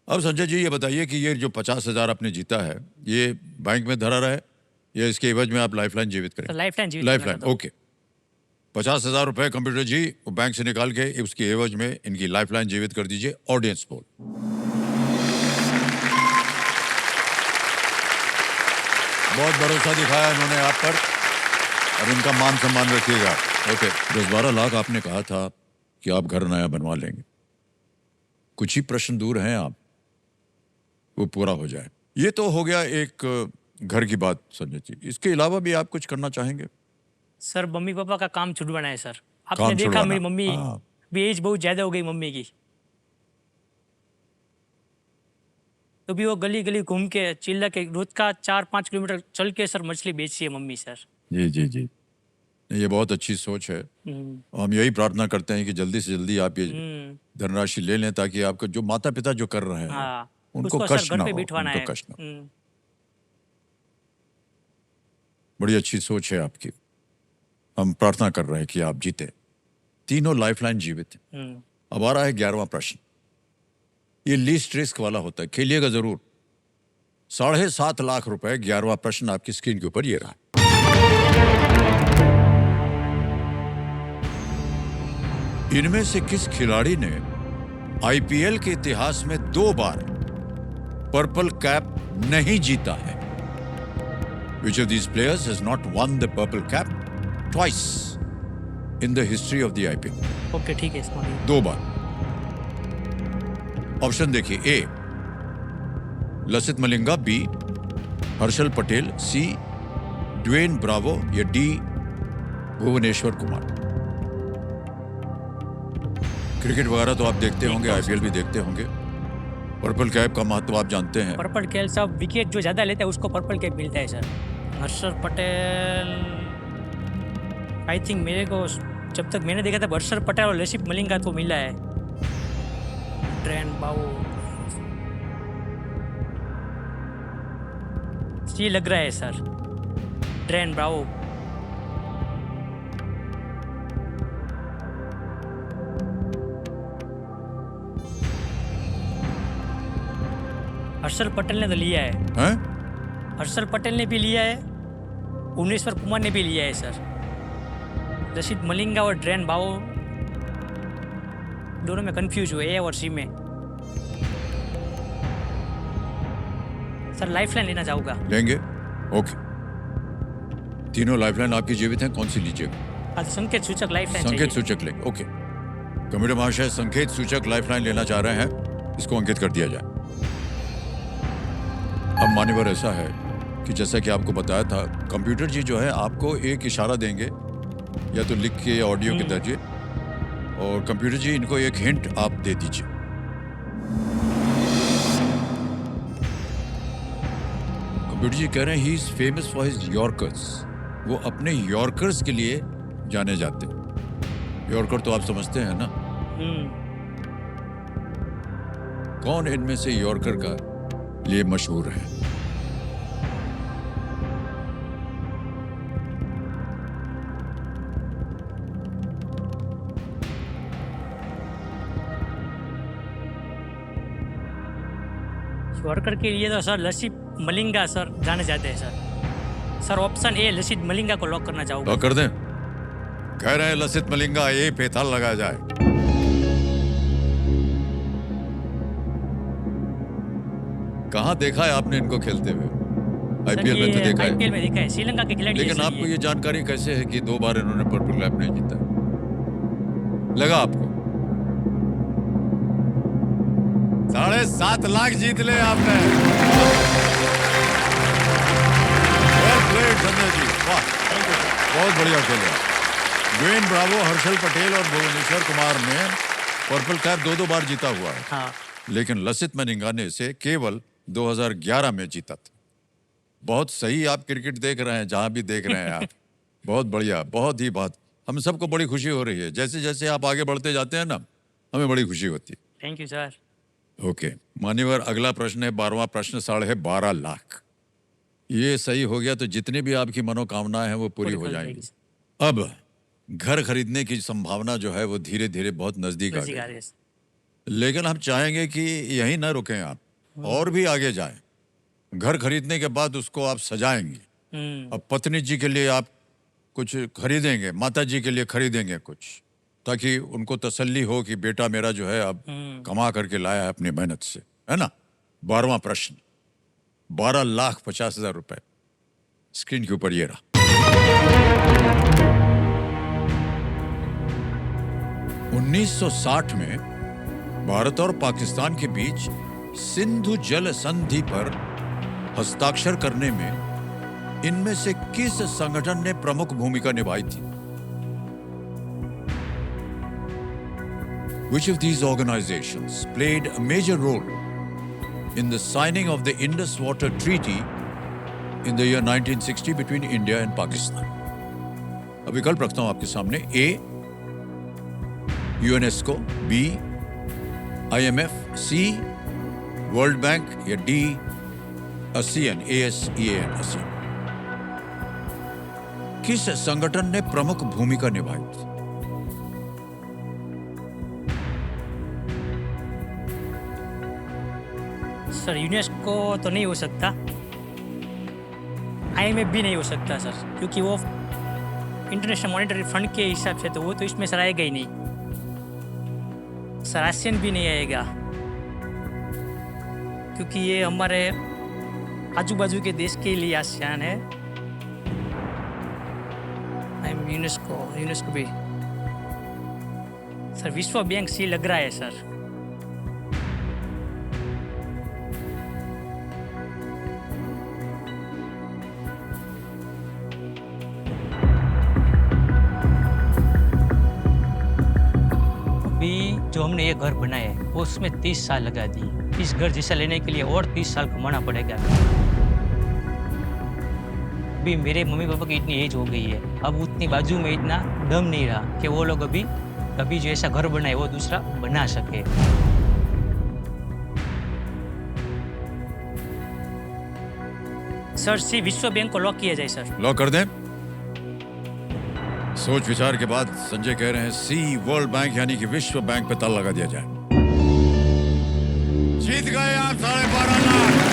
Speaker 1: अब संजय जी ये बताइए कि ये जो 50,000 आपने जीता है ये बैंक में धरा रहे या इसके एवज में आप लाइफलाइन जीवित करें?
Speaker 3: लाइफलाइन जीवित।
Speaker 1: Lifeline, okay. 50,000 रुपए कंप्यूटर जी वो बैंक से निकाल के उसके एवज में इनकी लाइफलाइन जीवित कर दीजिए। Audience poll. बहुत भरोसा दिखाया इन्होंने आप पर, अब इनका मान सम्मान रखिएगा। ओके, 10-12 लाख आपने कहा था कि आप घर नया बनवा लेंगे। कुछ ही प्रश्न दूर हैं आप, वो पूरा हो जाए। ये तो हो गया एक घर की बात संजय जी। इसके अलावा भी आप कुछ करना चाहेंगे?
Speaker 3: सर मम्मी पापा का काम छुड़वाना है सर।
Speaker 1: काम
Speaker 3: आपने देखा
Speaker 1: छुड़वाना।
Speaker 3: मेरी मम्मी
Speaker 1: हाँ।
Speaker 3: भी एज बहुत ज्यादा हो गई मम्मी की, तो भी वो गली गली घूम के चिल्ला के रोज का 4-5 किलोमीटर चल के सर मछली बेची है मम्मी सर।
Speaker 1: जी जी जी, ये बहुत अच्छी सोच है। हम यही प्रार्थना करते हैं कि जल्दी से जल्दी आप ये धनराशि ले लें ताकि आपको जो माता पिता जो कर रहे हैं
Speaker 3: हाँ,
Speaker 1: उनको
Speaker 3: उसको
Speaker 1: कष्ट
Speaker 3: सर घर
Speaker 1: ना
Speaker 3: पे
Speaker 1: हो,
Speaker 3: बिठवाना
Speaker 1: उनको
Speaker 3: है।
Speaker 1: कष्ट ना हो। बड़ी अच्छी सोच है आपकी। हम प्रार्थना कर रहे हैं कि आप जीते। तीनों लाइफलाइन जीवित हैं। अब आ रहा है 11वां प्रश्न। ये लीस्ट रिस्क वाला होता है, खेलिएगा जरूर। 7.5 लाख रुपए। 11वां प्रश्न आपकी स्क्रीन के ऊपर ये रहा। इनमें से किस खिलाड़ी ने आईपीएल के इतिहास में 2 बार पर्पल कैप नहीं जीता है? Which of these players has not won the purple cap twice in the history of the IPL?
Speaker 3: Okay ठीक है इसमें
Speaker 1: 2 बार। ऑप्शन देखिए। ए लसित मलिंगा, बी हर्षल पटेल, सी ड्वेन ब्रावो या डी भुवनेश्वर कुमार। क्रिकेट वगैरह तो आप देखते होंगे, आईपीएल भी देखते होंगे। पर्पल कैप का महत्व आप जानते हैं।
Speaker 3: पर्पल कैप साहब विकेट जो ज़्यादा लेता है उसको पर्पल कैप मिलता है sir. Harshal Patel I think मेरे को जब तक मैंने देखा था हर्षल पटेल और लसित मलिंगा को मिला है। ट्रेन बाबू ये लग रहा है sir, train Bravo. Harshal Patel ने तो लिया है।
Speaker 1: हैं?
Speaker 3: हर्षल पटेल ने भी लिया है, भुवनेश्वर कुमार ने भी लिया है सर। लसित मलिंगा और ड्रेन बावो दोनों में कंफ्यूज हुए, ए और सी में। सर लाइफलाइन लेना चाहूँगा।
Speaker 1: लेंगे? ओके। तीनों लाइफलाइन आपकी जीवित हैं, कौन सी लीजिएगा?
Speaker 3: संकेत सूचक लाइफलाइन।
Speaker 1: संकेत सूचक लेंगे। ओके। कमेटी महाशय संकेत सूचक लाइफलाइन लेना चाह रहे हैं, इसको अंकित कर दिया जाए। अब मान्यवर ऐसा है कि जैसा कि आपको बताया था, कंप्यूटर जी जो है आपको एक इशारा देंगे, या तो लिख के या ऑडियो के जरिए, और कंप्यूटर जी इनको एक हिंट आप दे दीजिए। कंप्यूटर जी कह रहे हैं he is famous for his yorkers. वो अपने यॉर्कर्स के लिए जाने जाते हैं। यॉर्कर तो आप समझते हैं ना? कौन इनमें से यॉर्कर का लिए मशहूर है?
Speaker 3: यॉर्कर के लिए तो सर लसित मलिंगा सर जाने जाते हैं sir. Sir option A Lasith Malinga को लॉक करना चाहूँगा।
Speaker 1: लॉक कर दें? कह रहे हैं लसित मलिंगा, ए पे ताल लगाया जाए। कहाँ देखा है आपने इनको खेलते हुए? आईपीएल में तो देखा है।
Speaker 3: आईपीएल में देखा है, श्रीलंका के खिलाड़ी।
Speaker 1: लेकिन आपको ये जानकारी कैसे है कि 2 बार इन्होंने पर्पल कैप नहीं जीता? लगा आपको? 7.5 लाख जीत ले आपने। Well played, संजय जी, वाह, बहुत बढ़िया खेले। ड्वेन ब्रावो, हर्षल पटेल और भुवनेश्वर कुमार ने पर्पल कैप 2 बार जीता हुआ है।
Speaker 3: हाँ।
Speaker 1: लेकिन लसित मलिंगा ने इसे केवल 2011 में जीता था। बहुत सही आप क्रिकेट देख रहे हैं, जहां भी देख रहे हैं आप। बहुत बढ़िया, बहुत ही बात। हम सबको बड़ी खुशी हो रही है। जैसे जैसे आप आगे बढ़ते जाते हैं ना, हमें बड़ी खुशी होती है।
Speaker 3: Thank you sir.
Speaker 1: ओके मान्यवर, अगला प्रश्न है 12वां प्रश्न, 12.5 लाख। ये सही हो गया तो जितनी भी आपकी मनोकामनाएं हैं वो पूरी हो जाएंगी। अब घर खरीदने की संभावना जो है वो धीरे धीरे बहुत नजदीक आ गई है। लेकिन हम चाहेंगे कि यहीं ना रुकें आप, और भी आगे जाएं। घर खरीदने के बाद उसको आप सजाएंगे। अब पत्नी जी के लिए आप कुछ खरीदेंगे, माता जी के लिए खरीदेंगे कुछ, ताकि उनको तसल्ली हो कि बेटा मेरा जो है अब कमा करके लाया है अपनी मेहनत से, है ना? 12वां प्रश्न, 12,50,000 रुपए स्क्रीन के ऊपर ये रहा। (1960) में भारत और पाकिस्तान के बीच सिंधु जल संधि पर हस्ताक्षर करने में इनमें से किस संगठन ने प्रमुख भूमिका निभाई थी? Which of these organizations played a major role in the signing of the Indus Water Treaty in the year 1960 between India and Pakistan? अब विकल्प रखता हूं आपके सामने। A, UNESCO, B, IMF, C, world bank या D, ASEAN, ASEAN। किस संगठन ने प्रमुख भूमिका निभाई थी?
Speaker 3: सर यूनेस्को तो नहीं हो सकता, IMF भी नहीं हो सकता सर, क्योंकि वो इंटरनेशनल मॉनेटरी फंड के हिसाब से तो वो तो इसमें सर आएगा ही नहीं सर। ASEAN भी नहीं आएगा, क्योंकि ये हमारे आजू बाजू के देश के लिए ASEAN है। यूनेस्को भी सर, विश्व बैंक सी लग रहा है सर। अभी जो हमने ये घर बनाया है वो उसमें 30 साल लगा दिए। इस घर जैसा लेने के लिए और 30 साल कमाना पड़ेगा। अभी मेरे मम्मी पापा की इतनी एज हो गई है, अब उतनी बाजू में इतना दम नहीं रहा कि वो लोग अभी जो ऐसा घर बनाए वो दूसरा बना सके। सर सी विश्व बैंक को लॉक किया जाए सर।
Speaker 1: लॉक कर दें? सोच विचार के बाद संजय कह रहे हैं सी वर्ल्ड बैंक यानी कि विश्व बैंक पे ताला लगा दिया जाए। जीत गए आप 12.5 लाख।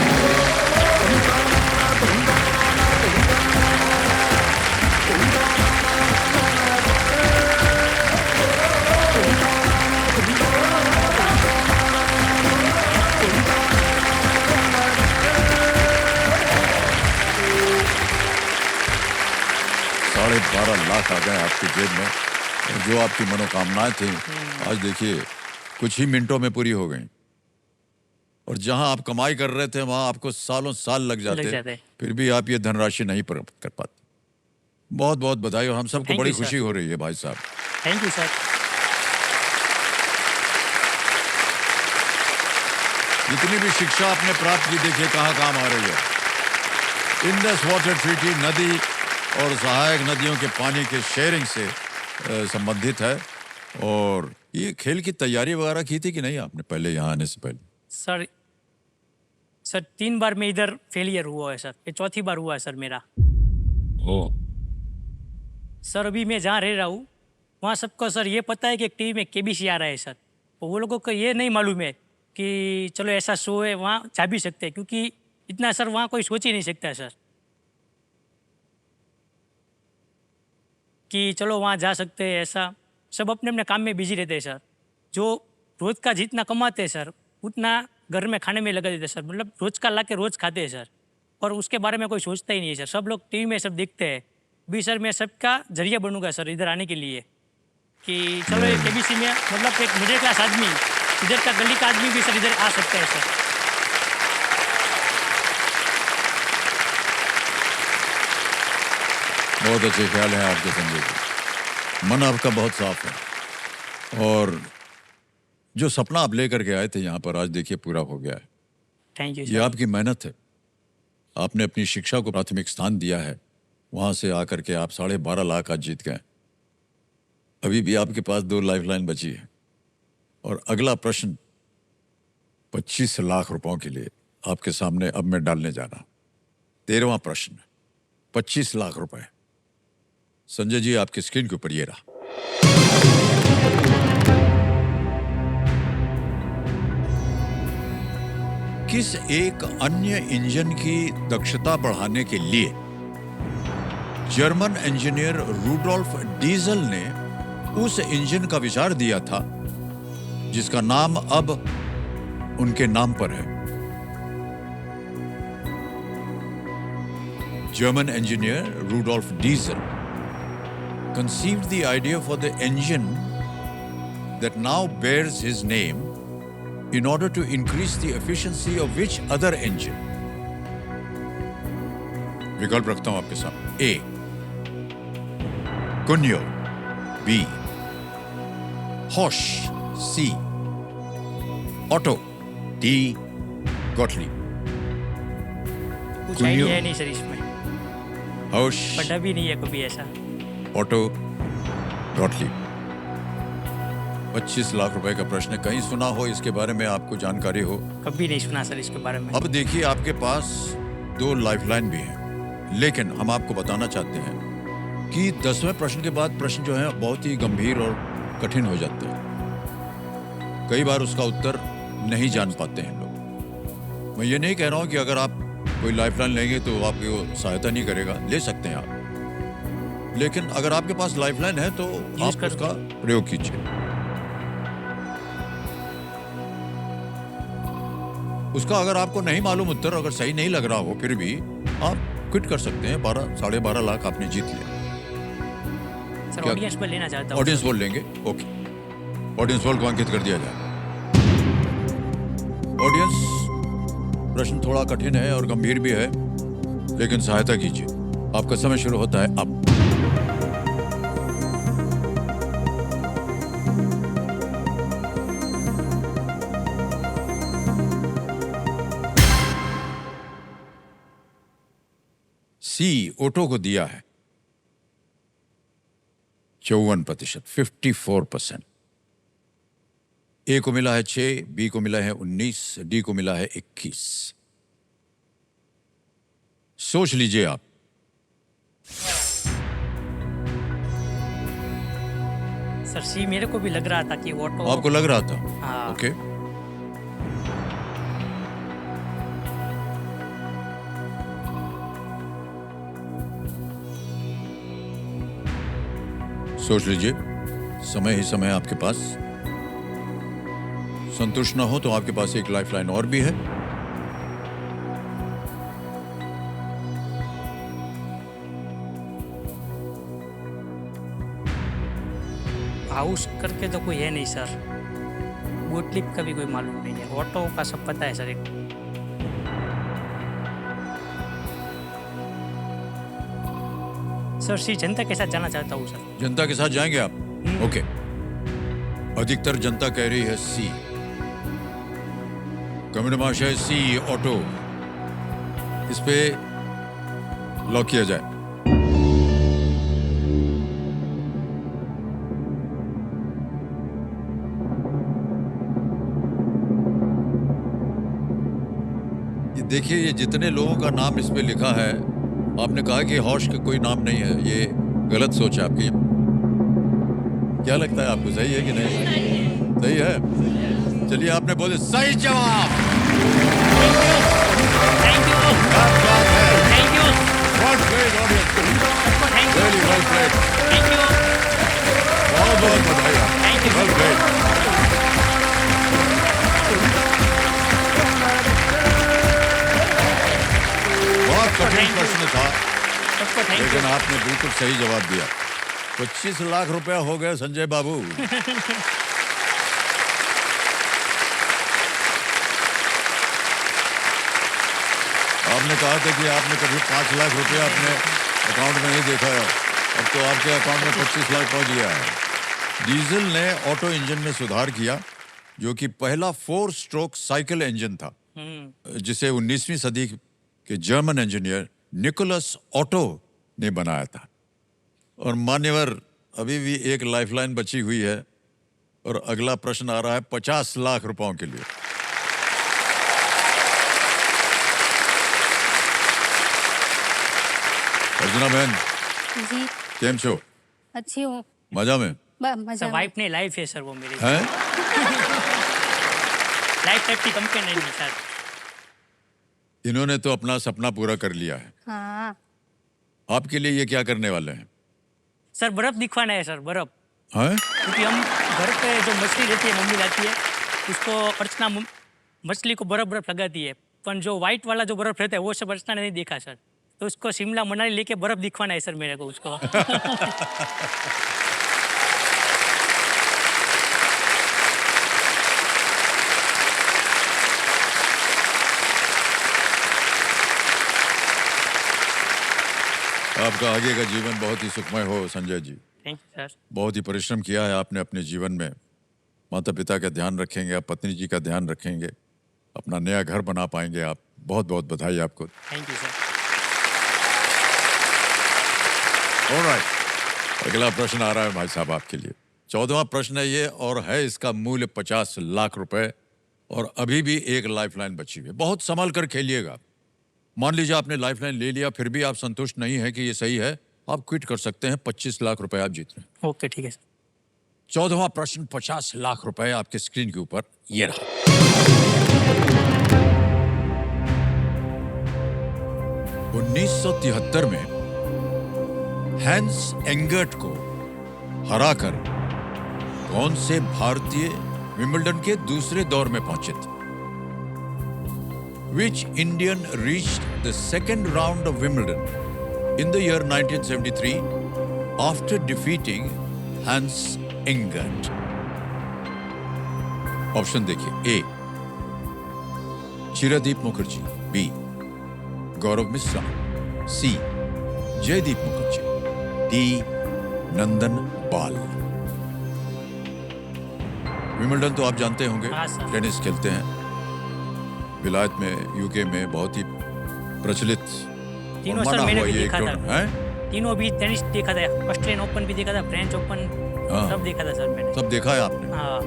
Speaker 1: $12.5 लाख आ गए आपकी जेब में, और जो आपकी मनोकामनाएं थी आज देखिए कुछ ही मिनटों में पूरी हो गई। और जहां आप कमाई कर रहे थे वहां आपको सालों साल लग जाते, फिर भी आप ये धनराशि नहीं प्राप्त कर पाते। बहुत बहुत बधाई, और हम सबको बड़ी खुशी हो रही है भाई साहब।
Speaker 3: Thank you sir.
Speaker 1: जितनी भी शिक्षा आपने प्राप्त की देखिए कहाँ काम आ रही है। इंडस वाटर ट्रीटी नदी और सहायक नदियों के पानी के शेयरिंग से संबंधित है। और ये खेल की तैयारी वगैरह की थी कि नहीं आपने पहले यहाँ आने से पहले?
Speaker 3: सर 3 बार मैं इधर फेलियर हुआ है सर, ये चौथी बार हुआ है सर मेरा।
Speaker 1: ओ
Speaker 3: सर अभी मैं जहाँ रह रहा हूँ वहाँ सबको सर ये पता है कि एक टीवी में KBC आ रहा है सर, तो वो लोगों को ये नहीं मालूम है कि चलो ऐसा शो है वहाँ जा भी सकते हैं, क्योंकि इतना सर वहाँ कोई सोच ही नहीं सकता सर कि चलो वहाँ जा सकते हैं। ऐसा सब अपने अपने काम में बिजी रहते हैं सर। जो रोज़ का जितना कमाते हैं सर उतना घर में खाने में लगा देते हैं सर, मतलब रोज़ का ला के रोज़ खाते हैं सर, और उसके बारे में कोई सोचता ही नहीं है सर। सब लोग टीवी में सब देखते हैं। भी सर मैं सबका जरिया बनूंगा सर इधर आने के लिए कि चलो ये KBC में मतलब एक मिडिल क्लास आदमी, इधर का गली का आदमी भी सर इधर आ सकता है सर।
Speaker 1: बहुत अच्छे ख्याल हैं आपके संजय जी, मन आपका बहुत साफ है, और जो सपना आप लेकर के आए थे यहाँ पर आज देखिए पूरा हो गया है।
Speaker 3: थैंक यू
Speaker 1: ये आपकी मेहनत है। आपने अपनी शिक्षा को प्राथमिक स्थान दिया है, वहां से आकर के आप 12.5 लाख आज जीत गए। अभी भी आपके पास 2 लाइफलाइन बची है, और अगला प्रश्न 25 लाख रुपयों के लिए आपके सामने अब मैं डालने जा रहा हूं। 13वां प्रश्न, 25 लाख रुपए। संजय जी आपकी स्क्रीन के ऊपर ये रहा। किस एक अन्य इंजन की दक्षता बढ़ाने के लिए जर्मन इंजीनियर रूडोल्फ डीजल ने उस इंजन का विचार दिया था जिसका नाम अब उनके नाम पर है? German engineer Rudolf Diesel conceived the idea for the engine that now bears his name in order to increase the efficiency of which other engine? विकल्प रखता हूं आपके सामने। A. Cugnot, B. Horsch, C. Otto, D. Gottlieb।
Speaker 3: कुछ idea है नहीं sir इसमें,
Speaker 1: Horsch,
Speaker 3: पढ़ा भी नहीं है कभी ऐसा।
Speaker 1: ऑटो, गॉटलीब। 25 लाख रुपए का प्रश्न, कहीं सुना हो इसके बारे में, आपको जानकारी हो?
Speaker 3: कभी नहीं सुना सर इसके बारे में।
Speaker 1: अब देखिए आपके पास 2 लाइफलाइन भी हैं, लेकिन हम आपको बताना चाहते हैं कि 10वें प्रश्न के बाद प्रश्न जो है बहुत ही गंभीर और कठिन हो जाते हैं। कई बार उसका उत्तर नहीं जान पाते हैं लोग। मैं ये नहीं कह रहा हूँ कि अगर आप कोई लाइफलाइन लेंगे तो आपकी वो सहायता नहीं करेगा, ले सकते हैं आप, लेकिन अगर आपके पास लाइफलाइन है तो आप
Speaker 3: कर-
Speaker 1: उसका प्रयोग कीजिए। उसका अगर आपको नहीं मालूम उत्तर, अगर सही नहीं लग रहा हो, फिर भी आप क्विट कर सकते हैं। 12-12.5 लाख आपने जीत लिया।
Speaker 3: सर
Speaker 1: क्या-
Speaker 3: ऑडियंस में लेना चाहता हूँ।
Speaker 1: ऑडियंस वोट लेंगे, ओके। ऑडियंस वोट को अंकित कर दिया जाए। ऑडियंस, प्रश्न थोड़ा कठिन है और गंभीर भी है, लेकिन सहायता कीजिए। आपका समय शुरू होता है अब। सी ऑटो को दिया है 54%, 54%। ए को मिला है 6, बी को मिला है 19, डी को मिला है 21। सोच लीजिए आप।
Speaker 3: सर सी मेरे को भी लग रहा था कि ऑटो।
Speaker 1: आपको लग रहा था?
Speaker 3: हाँ।
Speaker 1: ओके। सोच लीजिए, समय ही समय आपके पास। संतुष्ट ना हो तो आपके पास एक लाइफलाइन और भी है।
Speaker 3: हाउस करके तो कोई है नहीं सर। बूट लिप का भी कोई मालूम नहीं है। ऑटो का सब पता है सर। एक सर सी जनता के साथ जाना चाहता हूँ सर।
Speaker 1: जनता के साथ जाएंगे आप? ओके। अधिकतर जनता कह रही है सी। कमेंट महाशय, सी ऑटो, इस पे लॉक किया जाए। ये देखिए, ये जितने लोगों का नाम इस पे लिखा है, आपने कहा कि हौश का कोई नाम नहीं है। ये गलत सोच है आपकी। क्या लगता है आपको, सही है कि नहीं? सही है। चलिए, आपने बोले सही जवाब।
Speaker 3: Thank you.
Speaker 1: क्या बात है।
Speaker 3: Thank you.
Speaker 1: Well played, audience.
Speaker 3: Thank you.
Speaker 1: Really well played.
Speaker 3: Thank you.
Speaker 1: बहुत बहुत बधाई आपको।
Speaker 3: Thank you.
Speaker 1: Well played. बहुत कठिन
Speaker 3: Thank you.
Speaker 1: प्रश्न था,
Speaker 3: सबको थैंक यू।
Speaker 1: लेकिन आपने बिल्कुल सही जवाब दिया। 25 लाख रुपया हो गए संजय बाबू। आपने कहा था कि आपने कभी 5 लाख रुपया अपने अकाउंट में नहीं देखा है, अब तो आपके अकाउंट में 25 लाख पहुंच गया है। डीजल ने ऑटो इंजन में सुधार किया, जो कि पहला 4 स्ट्रोक साइकिल इंजन था, जिसे 19वीं सदी के जर्मन इंजीनियर निकोलस ऑटो ने बनाया था। और मान्यवर, अभी भी एक लाइफलाइन बची हुई है और अगला प्रश्न आ रहा है 50 लाख रुपयों के लिए। अर्जुना बहन,
Speaker 4: जी
Speaker 1: केम छो?
Speaker 4: अच्छी हूँ।
Speaker 1: मजा में
Speaker 4: मजा
Speaker 3: सर
Speaker 4: में।
Speaker 3: वाइफ नहीं, लाइफ है सर वो मेरी।
Speaker 1: हैं?
Speaker 3: लाइफ टाइप की कंपनी नहीं है सर।
Speaker 1: इन्होंने तो अपना सपना पूरा कर लिया है।
Speaker 4: हाँ
Speaker 1: आपके लिए ये क्या करने वाले हैं?
Speaker 3: सर बर्फ दिखवाना है सर, बर्फ।
Speaker 1: हैं?
Speaker 3: क्योंकि हम घर पे जो मछली रहती है, मम्मी लाती है, उसको अर्चना मछली को बर्फ बर्फ लगाती है। पर जो व्हाइट वाला जो बर्फ रहता है वो सब अर्चना ने नहीं देखा सर। तो उसको शिमला मनाली लेके बर्फ दिखवाना है सर मेरे को उसको।
Speaker 1: आपका आगे का जीवन बहुत ही सुखमय हो Sanjay ji.
Speaker 3: Thank you sir.
Speaker 1: बहुत ही परिश्रम किया है आपने अपने जीवन में। माता पिता का ध्यान रखेंगे आप, पत्नी जी का ध्यान रखेंगे, अपना नया घर बना पाएंगे आप। बहुत बहुत बधाई आपको।
Speaker 3: Thank you sir.
Speaker 1: ऑलराइट, अगला प्रश्न आ रहा है भाई साहब आपके लिए। 14वां प्रश्न है ये, और है इसका मूल्य 50 लाख रुपए, और अभी भी एक लाइफलाइन बची हुई है। बहुत संभल कर खेलिएगा। मान लीजिए आपने लाइफलाइन ले लिया, फिर भी आप संतुष्ट नहीं है कि ये सही है, आप क्विट कर सकते हैं। 25 लाख रुपए आप जीत रहे हैं।
Speaker 3: ओके ठीक है सर।
Speaker 1: 14वां प्रश्न, 50 लाख रुपए आपके स्क्रीन के ऊपर ये रहा। 1973 में हैंस एंगर्ट को हराकर कौन से भारतीय विंबलडन के दूसरे दौर में पहुंचे थे? Which Indian reached the second round of Wimbledon in the year 1973 after defeating Hans Engert? Option देखिए। ए चिरदीप मुखर्जी, बी गौरव मिश्रा, सी जयदीप मुखर्जी, डी नंदन पाल। विंबलडन तो आप जानते होंगे,
Speaker 3: हाँ सर।
Speaker 1: टेनिस खेलते हैं विलायत में, यूके में बहुत ही प्रचलित
Speaker 3: तीनों
Speaker 1: और
Speaker 3: सर
Speaker 1: माना
Speaker 3: मैंने
Speaker 1: हुआ
Speaker 3: भी
Speaker 1: ये
Speaker 3: देखा था।
Speaker 1: टूर्नामेंट है।
Speaker 3: तीनों भी टेनिस देखा था, ऑस्ट्रेलियन ओपन भी देखा था, फ्रेंच ओपन
Speaker 1: हाँ।
Speaker 3: सब देखा था सर मैंने।
Speaker 1: सब देखा है आपने?
Speaker 3: हाँ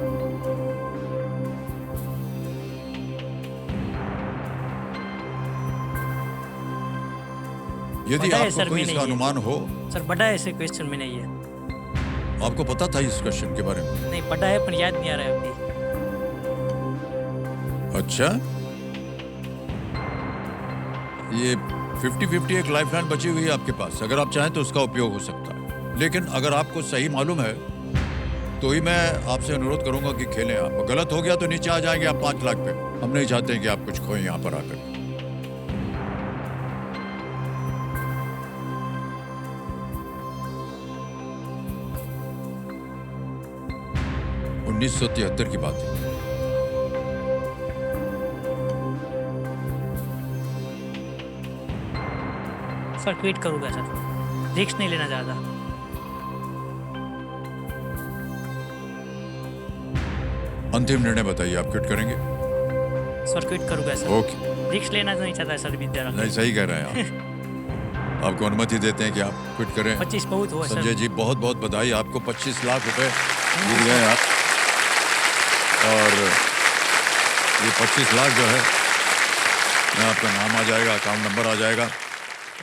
Speaker 1: यदि
Speaker 3: पता है
Speaker 1: आपको
Speaker 3: सर,
Speaker 1: कोई
Speaker 3: मैंने
Speaker 1: इसका
Speaker 3: ये-
Speaker 1: अनुमान हो,
Speaker 3: सर बड़ा है ऐसे क्वेश्चन मैंने ये
Speaker 1: आपको पता था इस क्वेश्चन के बारे में?
Speaker 3: नहीं पढ़ा है पर याद नहीं आ रहा है अभी।
Speaker 1: अच्छा, ये 50-50 एक लाइफलाइन बची हुई है आपके पास, अगर आप चाहें तो उसका उपयोग हो सकता है। लेकिन अगर आपको सही मालूम है तो ही मैं आपसे अनुरोध करूंगा कि खेलें आप। गलत हो गया तो नीचे आ जाएंगे आप 5 लाख पे। हम नहीं चाहते हैं कि आप कुछ खोएं यहाँ पर आकर। उन्नीस 1973 की बात है।
Speaker 3: सर ट्वीट करूँगा सर, रिस्क नहीं लेना ज़्यादा।
Speaker 1: अंतिम निर्णय बताइए, आप क्विट करेंगे?
Speaker 3: सर ट्वीट करूँगा सर,
Speaker 1: ओके,
Speaker 3: रिस्क लेना नहीं चाहता सर विद्या।
Speaker 1: नहीं सही कह रहे हैं आप। आपको अनुमति देते हैं कि आप क्विट करें।
Speaker 3: 25 बहुत हुआ
Speaker 1: संजय
Speaker 3: सर।
Speaker 1: जी बहुत बहुत बधाई, आपको 25 लाख रुपए जीत गए आप। और ये 25 लाख जो है, यहाँ आपका नाम आ जाएगा, अकाउंट नंबर आ जाएगा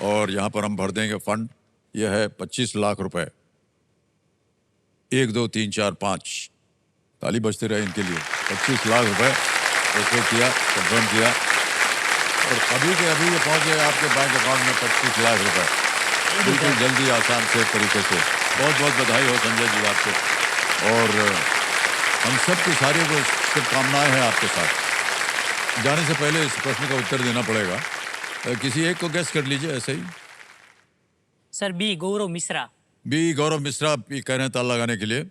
Speaker 1: और यहाँ पर हम भर देंगे फंड। यह है 25 लाख रुपए। 1 2 3 4 5 ताली बजते रहे इनके लिए। 25 लाख रुपए उसको किया, कंफर्म किया और अभी के अभी ये पहुंच गए आपके बैंक अकाउंट में 25 लाख रुपए, बिल्कुल जल्दी, आसान से तरीके से। बहुत बहुत बधाई हो संजय जी आपको। और हम सब की सारी को शुभकामनाएं हैं आपके साथ। जाने से पहले इस प्रश्न का उत्तर देना पड़ेगा, किसी एक को गेस कर लीजिए ऐसे ही।
Speaker 3: सर बी गौरव मिश्रा।
Speaker 1: बी गौरव मिश्रा भी कह रहे हैं ताल लगाने के लिए,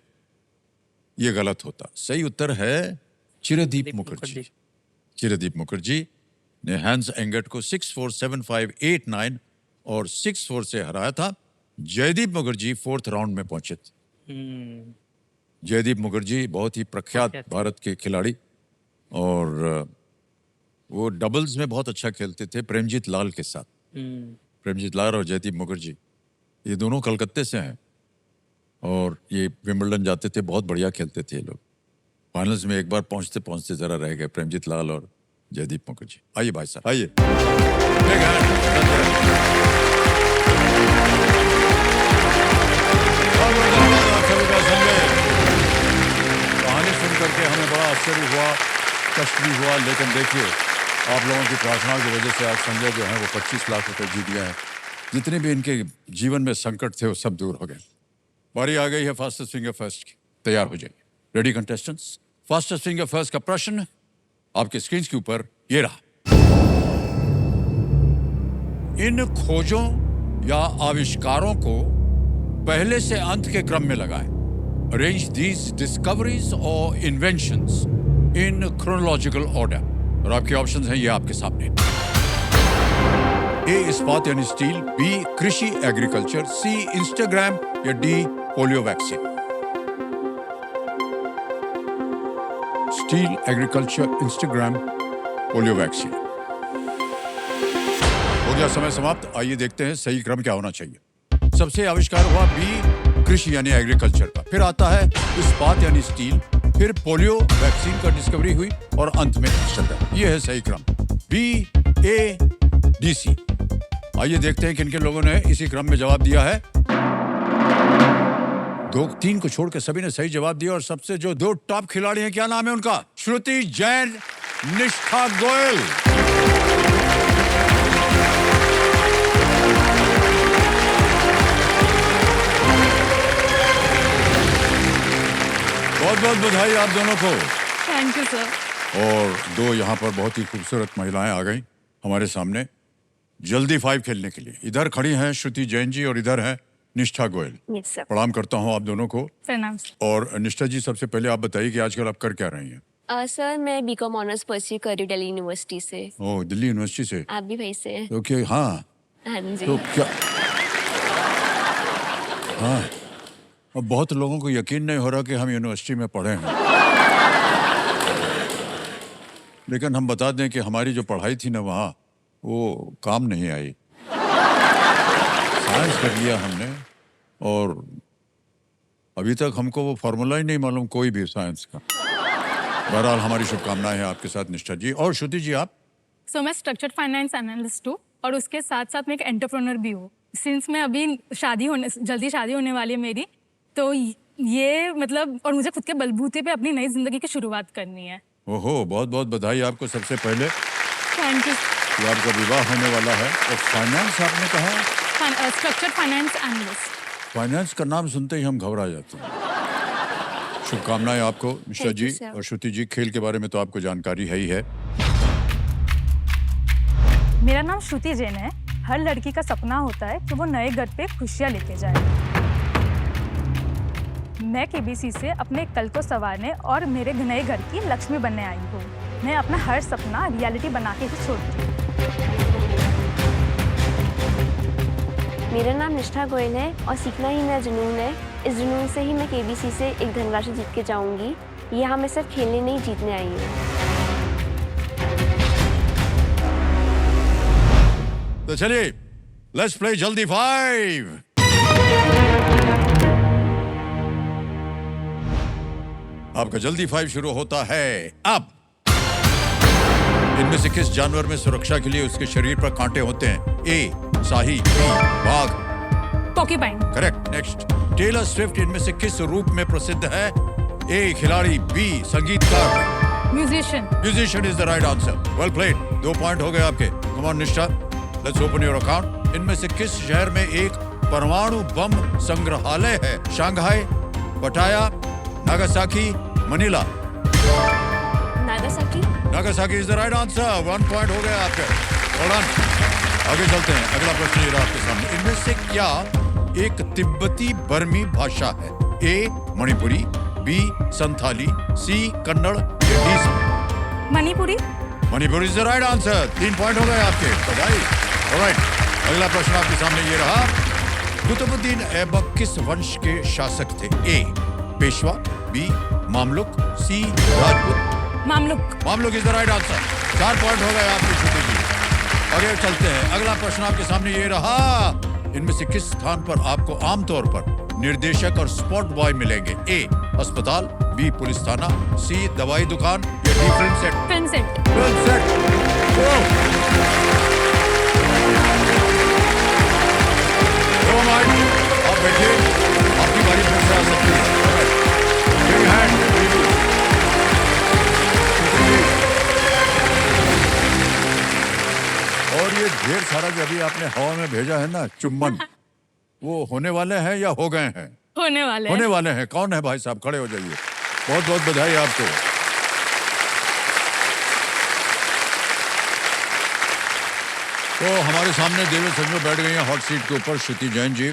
Speaker 1: ये गलत होता। सही उत्तर है चिरदीप मुखर्जी। चिरदीप मुखर्जी ने हैंस एंगर्ट को 6-4, 7-5, 8-9 और 6-4 से हराया था। जयदीप मुखर्जी 4th राउंड में पहुंचे थे। जयदीप मुखर्जी बहुत ही प्रख्यात भारत के खिलाड़ी और वो डबल्स में बहुत अच्छा खेलते थे प्रेमजीत लाल के साथ। प्रेमजीत लाल और जयदीप मुखर्जी ये दोनों कलकत्ते से हैं और ये विंबलडन जाते थे, बहुत बढ़िया खेलते थे ये लोग। फाइनल्स में एक बार पहुंचते पहुंचते जरा रह गए प्रेमजीत लाल और जयदीप मुखर्जी। आइए भाई साहब, आइए। कहानी सुन करके हमें बड़ा आश्चर्य हुआ, कष्ट भी हुआ, लेकिन देखिए आप लोगों की प्रार्थना की वजह से आज संजय जो है वो 25 लाख रुपए जीत गए हैं। जितने भी इनके जीवन में संकट थे वो सब दूर हो गए। बारी आ गई है फास्टेस्ट फिंगर फर्स्ट की। तैयार हो जाइए। Ready contestants, fastest finger first का प्रश्न आपके स्क्रीन के ऊपर ये रहा। इन खोजों या आविष्कारों को पहले से अंत के क्रम में लगाएं। अरेंज दीज डिस्कवरीज और इन्वेंशंस इन क्रोनोलॉजिकल ऑर्डर। और आपके ऑप्शंस हैं ये आपके सामने। ए इस्पात यानी स्टील, बी कृषि एग्रीकल्चर, सी इंस्टाग्राम या D polio vaccine. Steel, agriculture, Instagram, polio vaccine. हो गया समय समाप्त। आइए देखते हैं सही क्रम क्या होना चाहिए। सबसे आविष्कार हुआ बी कृषि यानी एग्रीकल्चर का, फिर आता है इस्पात यानी स्टील, फिर पोलियो वैक्सीन का डिस्कवरी हुई और अंत में इंस्टाग्राम। ये है सही क्रम, बी ए डी सी। आइए देखते हैं किन किन लोगों ने इसी क्रम में जवाब दिया है। 2-3 को छोड़ के सभी ने सही जवाब दिया और सबसे जो 2 टॉप खिलाड़ी हैं, क्या नाम है उनका? श्रुति जैन, निष्ठा गोयल। बहुत बहुत बधाई आप दोनों को।
Speaker 2: Thank you sir.
Speaker 1: और दो यहाँ पर बहुत ही खूबसूरत महिलाएं आ गई हमारे सामने जल्दी 5 खेलने के लिए। इधर खड़ी हैं श्रुति जैन जी और इधर है निष्ठा गोयल।
Speaker 4: Yes sir.
Speaker 1: प्रणाम करता हूँ आप दोनों को।
Speaker 2: प्रणाम।
Speaker 1: और निष्ठा जी, सबसे पहले आप बताइए कि आजकल आप कर क्या रही हैं?
Speaker 5: सर मैं बीकॉम ऑनर्स परस्यू कर रही हूँ दिल्ली यूनिवर्सिटी से।
Speaker 1: ओह, दिल्ली यूनिवर्सिटी से।
Speaker 5: आप भी वहीं से हैं?
Speaker 1: तो क्या, हाँ
Speaker 5: हाँ जी।
Speaker 1: तो क्या, हाँ, अब बहुत लोगों को यकीन नहीं हो रहा कि हम यूनिवर्सिटी में पढ़े हैं। लेकिन हम बता दें कि हमारी जो पढ़ाई थी ना वहाँ, वो काम नहीं आई। साइंस कर लिया हमने और अभी तक हमको वो फार्मूला ही नहीं मालूम कोई भी साइंस का। बहरहाल हमारी शुभकामनाएं हैं आपके साथ निष्ठा जी। और श्रुति जी आप?
Speaker 2: सो मैं स्ट्रक्चर्ड फाइनेंस एनालिस्ट हूँ और उसके साथ साथ मैं एक एंटरप्रेन्योर भी हूँ। सिंस मैं अभी जल्दी शादी होने वाली है मेरी, तो ये मतलब, और मुझे खुद के बलबूते पे अपनी नई जिंदगी की शुरुआत करनी है।
Speaker 1: ओहो, बहुत बहुत बधाई आपको सबसे पहले
Speaker 2: थैंक यू।
Speaker 1: कि आपका विवाह होने वाला है। और फाइनेंस आपने कहा?
Speaker 2: Structured finance analyst.
Speaker 1: फाइनेंस का नाम सुनते ही हम घबरा जाते हैं। शुभकामनाएं आपको निष्ठा
Speaker 5: Thank you,
Speaker 1: जी।
Speaker 5: sir.
Speaker 1: और श्रुति जी, खेल के बारे में तो आपको जानकारी है ही है।
Speaker 2: मेरा नाम श्रुति जैन है। हर लड़की का सपना होता है कि वो नए घर पे खुशियाँ लेके जाए। मैं केबीसी से अपने कल को संवारने और मेरे नए घर की लक्ष्मी बनने आई हूँ। मैं अपना हर सपना रियलिटी बना के ही छोड़ती हूँ।
Speaker 5: मेरा नाम निष्ठा गोयल है और सीखना ही मेरा जुनून है। इस जुनून से ही मैं केबीसी से एक धनराशि जीत के जाऊंगी। यहाँ मैं सिर्फ खेलने नहीं जीतने आई हूँ।
Speaker 1: तो चलिए, लेट्स प्ले जल्दी 5। आपका जल्दी 5 शुरू होता है अब। इनमें से किस जानवर में सुरक्षा के लिए उसके शरीर पर कांटे होते हैं? ए शाही, बी बाघ।
Speaker 2: Porcupine.
Speaker 1: Correct. Next, Taylor Swift इनमें से किस रूप में प्रसिद्ध है? ए खिलाड़ी, बी संगीतकार।
Speaker 2: Musician.
Speaker 1: Musician is the right answer. Well played. 2 point हो गए आपके। कम ऑन निष्ठा, लेट्स ओपन योर अकाउंट। इनमें से किस शहर में एक परमाणु बम संग्रहालय है? शंघाई, पटाया, Nagasaki, Manila.
Speaker 5: Nagasaki.
Speaker 1: Nagasaki is the right answer. 1 point हो गया आपके। Well done. आगे चलते हैं। अगला प्रश्न ये रहा आपके सामने। इनमें से क्या एक तिब्बती बर्मी भाषा है? ए मणिपुरी, बी संथाली, सी कन्नड़, या D
Speaker 2: Manipuri.
Speaker 1: Manipuri is the right answer. 3 point हो गए आपके। बधाई। ऑलराइट, अगला प्रश्न आपके सामने ये रहा। कुतुबुद्दीन ऐबक किस वंश के शासक थे? A Peshwa, B Mamluk, C Rajput.
Speaker 2: Mamluk.
Speaker 1: Mamluk is the right answer. 4 point हो गए आपके श्रुति जी। आगे चलते हैं। अगला प्रश्न आपके सामने ये रहा। इनमें से किस स्थान पर आपको आमतौर पर निर्देशक और स्पॉट बॉय मिलेंगे? ए अस्पताल, बी पुलिस थाना, सी दवाई दुकान, या D film set.
Speaker 2: Film set.
Speaker 1: Film set. आप बैठिए, आपकी बारी फिर से आ सकती है। Big hand. और ये ढेर सारा जो अभी आपने हवा में भेजा है ना चुम्बन, वो होने वाले हैं या हो गए हैं?
Speaker 2: होने वाले।
Speaker 1: होने वाले हैं। कौन है भाई साहब? खड़े हो जाइए। बहुत बहुत बधाई आपको। तो हमारे सामने देवेंद्र संजू बैठ गई हैं हॉट सीट के ऊपर। श्रुति जैन जी,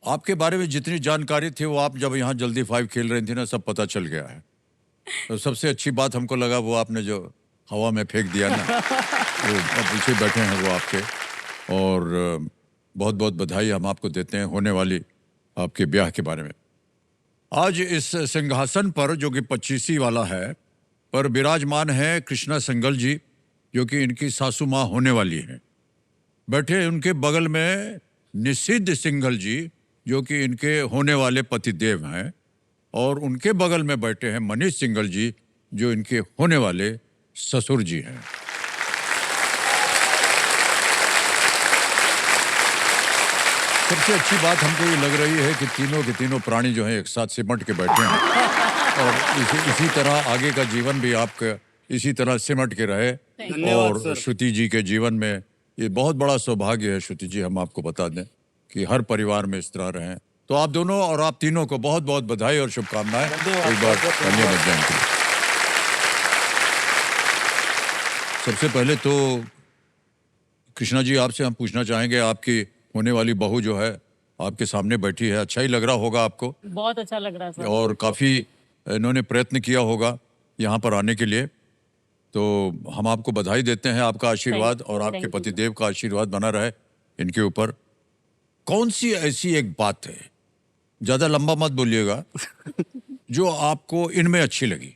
Speaker 1: आपके बारे में जितनी जानकारी थी वो आप जब यहाँ जल्दी 5 खेल रही थी ना, सब पता चल गया है। तो सबसे अच्छी बात हमको लगा वो आपने जो हवा में फेंक दिया ना, वो पीछे बैठे हैं वो आपके। और बहुत बहुत बधाई हम आपको देते हैं होने वाली आपके ब्याह के बारे में। आज इस सिंहासन पर जो कि 25 वाला है पर विराजमान है कृष्णा संगल जी, जो कि इनकी सासू माँ होने वाली हैं। बैठे उनके बगल में निषिद्ध सिंघल जी, जो कि इनके होने वाले पतिदेव हैं। और उनके बगल में बैठे हैं मनीष सिंघल जी, जो इनके होने वाले ससुर जी हैं। सबसे अच्छी बात हमको ये लग रही है कि तीनों के तीनों प्राणी जो हैं एक साथ सिमट के बैठे हैं। और इसी तरह आगे का जीवन भी आपका इसी तरह सिमट के रहे। और श्रुति जी के जीवन में ये बहुत बड़ा सौभाग्य है। श्रुति जी, हम आपको बता दें कि हर परिवार में इस तरह रहें तो आप दोनों और आप तीनों को बहुत बहुत बधाई और शुभकामनाएं एक बार धन्यवाद जैन के लिए। सबसे पहले तो कृष्णा जी आपसे हम पूछना चाहेंगे, आपकी होने वाली बहू जो है आपके सामने बैठी है, अच्छा ही लग रहा होगा आपको?
Speaker 6: बहुत अच्छा लग रहा है सर।
Speaker 1: और काफ़ी इन्होंने प्रयत्न किया होगा यहाँ पर आने के लिए, तो हम आपको बधाई देते हैं। आपका आशीर्वाद और आपके पतिदेव का आशीर्वाद बना रहे इनके ऊपर। कौन सी ऐसी एक बात है, ज़्यादा लंबा मत बोलिएगा, जो आपको इनमें अच्छी लगी?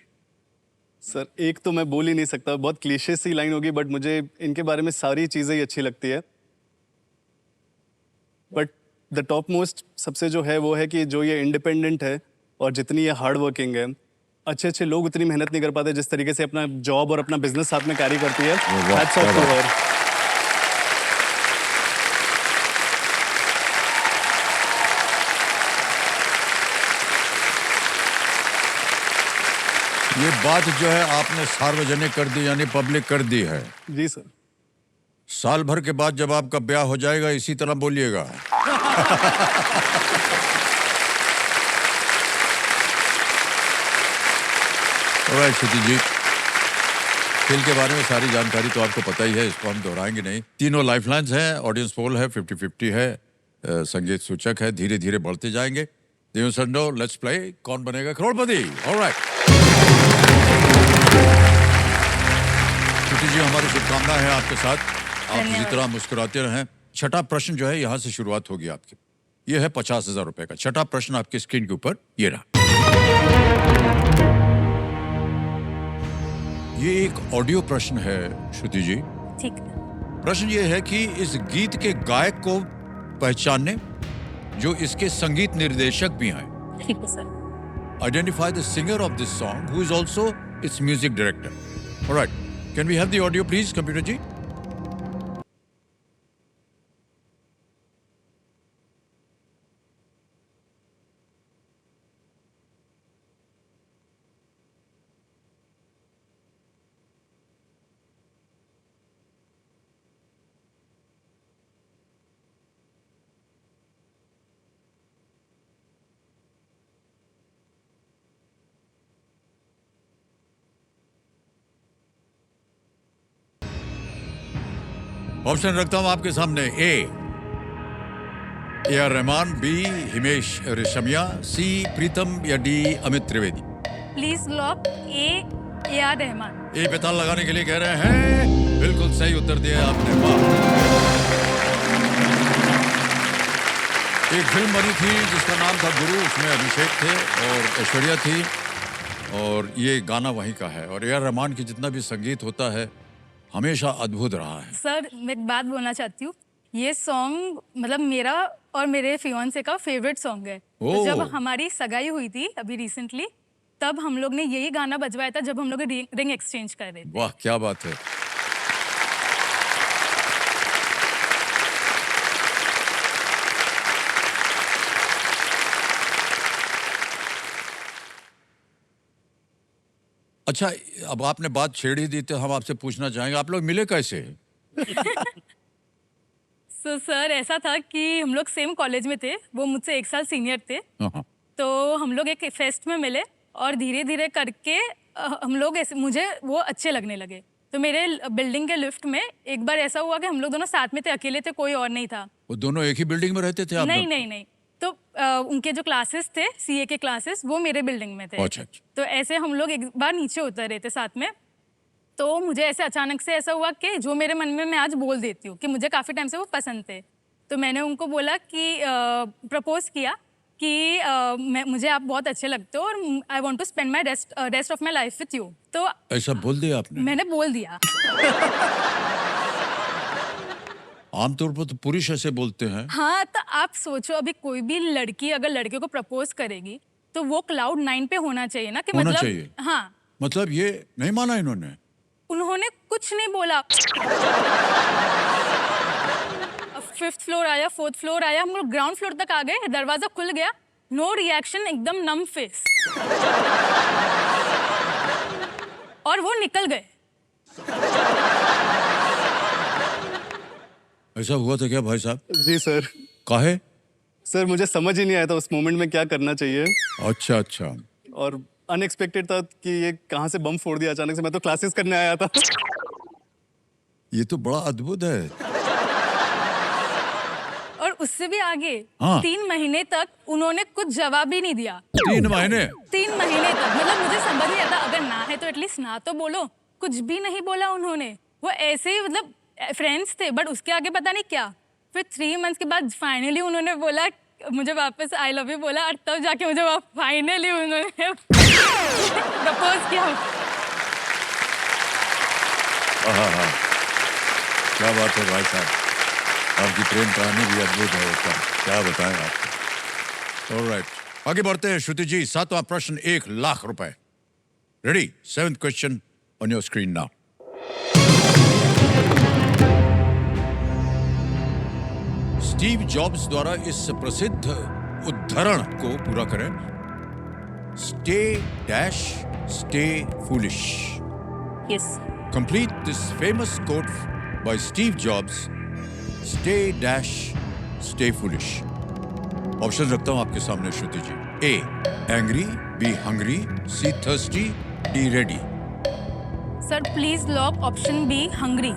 Speaker 7: सर एक तो मैं बोल ही नहीं सकता, बहुत क्लीशे सी लाइन होगी, बट मुझे इनके बारे में सारी चीज़ें ही अच्छी लगती है। बट द टॉप मोस्ट सबसे जो है वो है कि जो ये इंडिपेंडेंट है और जितनी ये हार्ड वर्किंग है। अच्छे अच्छे लोग उतनी मेहनत नहीं कर पाते जिस तरीके से अपना जॉब और अपना बिजनेस साथ में कैरी करती है।
Speaker 1: वाह,
Speaker 7: Hats off to
Speaker 1: क्या
Speaker 7: her.
Speaker 1: ये बात जो है आपने सार्वजनिक कर दी, यानी पब्लिक कर दी है।
Speaker 7: जी सर।
Speaker 1: साल भर के बाद जब आपका ब्याह हो जाएगा इसी तरह बोलिएगा। ऑलराइट श्रुति जी, खेल के बारे में सारी जानकारी तो आपको पता ही है, इसको हम दोहराएंगे नहीं। तीनों लाइफलाइंस हैं, ऑडियंस पोल है, 50-50 है, संगीत सूचक है, धीरे धीरे बढ़ते जाएंगे। देव संडो, लेट्स प्ले कौन बनेगा करोड़पति। ऑलराइट श्रुति जी, हमारी शुभकामनाएं हैं आपके साथ, आप इसी तरह मुस्कुराते रहें। छठा प्रश्न जो है यहाँ से शुरुआत होगी आपकी, ये है 50,000 रुपए का। छठा प्रश्न आपकी स्क्रीन के ऊपर ये रहा। ये एक ऑडियो प्रश्न है श्रुति जी।
Speaker 2: ठीक है।
Speaker 1: प्रश्न ये है कि इस गीत के गायक को पहचानने जो इसके संगीत निर्देशक भी हैं।
Speaker 2: ठीक है sir.
Speaker 1: Identify the singer of this song who is also its music director. Alright, can we have the audio please computer ji? Option रखता हूं आपके सामने। A R Rahman, B Himesh Reshammiya, C Pritam या D Amit Trivedi.
Speaker 2: Please lock A R Rahman.
Speaker 1: ए पे ताल लगाने के लिए कह रहे हैं, बिल्कुल सही उत्तर दिया आपने, वाह। एक फिल्म बनी थी जिसका नाम था गुरु, उसमें अभिषेक थे और ऐश्वर्या थी, और ये गाना वहीं का है। और ए आर रहमान की जितना भी संगीत होता है हमेशा अद्भुत रहा है।
Speaker 2: सर मैं एक बात बोलना चाहती हूँ, ये सॉन्ग मतलब मेरा और मेरे फियांसे का फेवरेट सॉन्ग है। तो जब हमारी सगाई हुई थी अभी रिसेंटली, तब हम लोग ने यही गाना बजवाया था जब हम लोग रिंग एक्सचेंज कर रहे थे।
Speaker 1: वाह क्या बात है। अच्छा, अब आपने बात छेड़ ही दी तो हम आपसे पूछना चाहेंगे, आप लोग मिले कैसे?
Speaker 2: सर ऐसा था कि हम लोग सेम कॉलेज में थे, वो मुझसे 1 साल सीनियर थे। तो हम लोग एक फेस्ट में मिले और धीरे धीरे करके हम लोग ऐसे, मुझे वो अच्छे लगने लगे। तो मेरे बिल्डिंग के लिफ्ट में एक बार ऐसा हुआ कि हम लोग दोनों साथ में थे, अकेले थे, कोई और नहीं था।
Speaker 1: वो दोनों एक ही बिल्डिंग में रहते थे आप
Speaker 2: नहीं
Speaker 1: लोग?
Speaker 2: नहीं नहीं, तो उनके जो क्लासेस थे सीए के क्लासेस, वो मेरे बिल्डिंग में थे।
Speaker 1: अच्छा।
Speaker 2: तो ऐसे हम लोग एक बार नीचे उतर रहे थे साथ में, तो मुझे ऐसे अचानक से ऐसा हुआ कि जो मेरे मन में मैं आज बोल देती हूँ कि मुझे काफ़ी टाइम से वो पसंद थे। तो मैंने उनको बोला कि प्रपोज किया कि मुझे आप बहुत अच्छे लगते हो और I want to spend my rest of my life with you. तो
Speaker 1: ऐसा बोल दिया आपने?
Speaker 2: मैंने बोल दिया।
Speaker 1: आमतौर पर तो पुरुष ऐसे बोलते हैं।
Speaker 2: हाँ, तो आप सोचो अभी कोई भी लड़की अगर लड़के को प्रपोज करेगी तो वो क्लाउड 9 पे होना चाहिए ना, कि
Speaker 1: होना
Speaker 2: मतलब
Speaker 1: चाहिए।
Speaker 2: हाँ,
Speaker 1: मतलब ये नहीं माना इन्होंने?
Speaker 2: उन्होंने कुछ नहीं बोला। 5th फ्लोर आया, 4th फ्लोर आया, हम लोग ग्राउंड फ्लोर तक आ गए, दरवाजा खुल गया, नो रिएक्शन, एकदम नम फेस, और वो निकल गए।
Speaker 1: ऐसा हुआ था क्या भाई साहब?
Speaker 7: जी सर।
Speaker 1: काहे?
Speaker 7: सर मुझे समझ ही नहीं आया था उस मोमेंट में क्या करना चाहिए,
Speaker 1: अच्छा अच्छा।
Speaker 7: और अनएक्सपेक्टेड था कि ये कहाँ से बम फोड़ दिया अचानक से। मैं तो क्लासेस करने आया था।
Speaker 1: ये तो बड़ा अद्भुत है।
Speaker 2: और उससे भी आगे
Speaker 1: हाँ।
Speaker 2: 3 महीने तक उन्होंने कुछ जवाब ही नहीं दिया।
Speaker 1: 3 महीने?
Speaker 2: 3 महीने तक, मतलब मुझे समझ नहीं आता, अगर ना है तो एटलीस्ट ना तो बोलो। कुछ भी नहीं बोला उन्होंने, वो ऐसे ही मतलब फ्रेंड्स थे, बट उसके आगे पता नहीं क्या। फिर 3 मंथ्स के बाद फाइनली उन्होंने बोला, मुझे वापस आई लव यू बोला, और तब जाके मुझे फाइनली उन्होंने प्रपोज किया।
Speaker 1: हाँ, क्या बात है भाई साहब, आपकी प्रेम कहानी भी अद्भुत है उसका, क्या बताएं आपको। ऑलराइट, आगे बढ़ते हैं श्रुति जी। 7वां प्रश्न 1 लाख रुपए। Ready? 7th question on your screen now. Steve jobs द्वारा इस प्रसिद्ध उद्धरण को पूरा करें। Stay dash stay foolish.
Speaker 2: Yes.
Speaker 1: Complete this famous quote by Steve Jobs. Stay dash stay foolish. Option रखता हूं आपके सामने Shruti ji. A. Angry, B. Hungry, C. Thirsty, D. Ready.
Speaker 2: Sir please lock option B, hungry.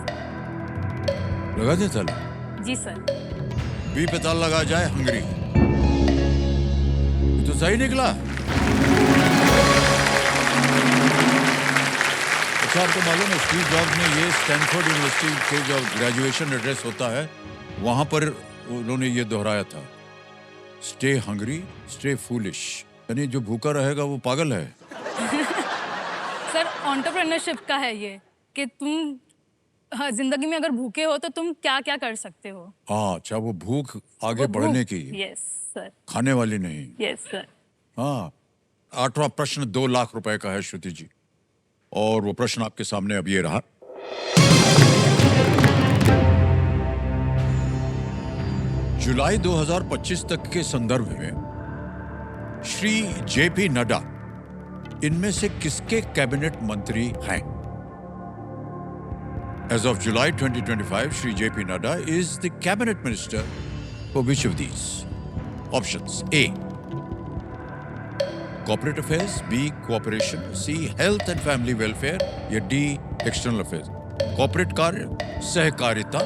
Speaker 1: लगा दे ताला?
Speaker 2: जी sir.
Speaker 1: B पे ताला लगा जाए, हंग्री। तो सही निकला। अच्छा, आपको मालूम है स्टीव जॉब्स ने ये स्टैनफोर्ड यूनिवर्सिटी के जब ग्रेजुएशन एड्रेस होता है वहां पर उन्होंने ये दोहराया था, स्टे हंग्री स्टे फूलिश, यानी जो भूखा रहेगा वो पागल है।
Speaker 2: सर एंटरप्रेन्योरशिप का है ये, कि तुम जिंदगी में अगर भूखे हो तो तुम क्या क्या कर सकते हो।
Speaker 1: हाँ, अच्छा, वो भूख आगे बढ़ने की,
Speaker 2: यस सर।
Speaker 1: खाने वाली नहीं।
Speaker 2: Yes sir.
Speaker 1: हाँ। 8वां प्रश्न 2 लाख रुपए का है श्रुति जी, और वो प्रश्न आपके सामने अब ये रहा। जुलाई 2025 तक के संदर्भ में श्री जेपी नड्डा इनमें से किसके कैबिनेट मंत्री हैं? As of July 2025, Shri JP Nadda is the cabinet minister for which of these? Options: A. Corporate Affairs, B. Cooperation, C. Health and Family Welfare, या D. External Affairs. Corporate कार्य, सहकारिता,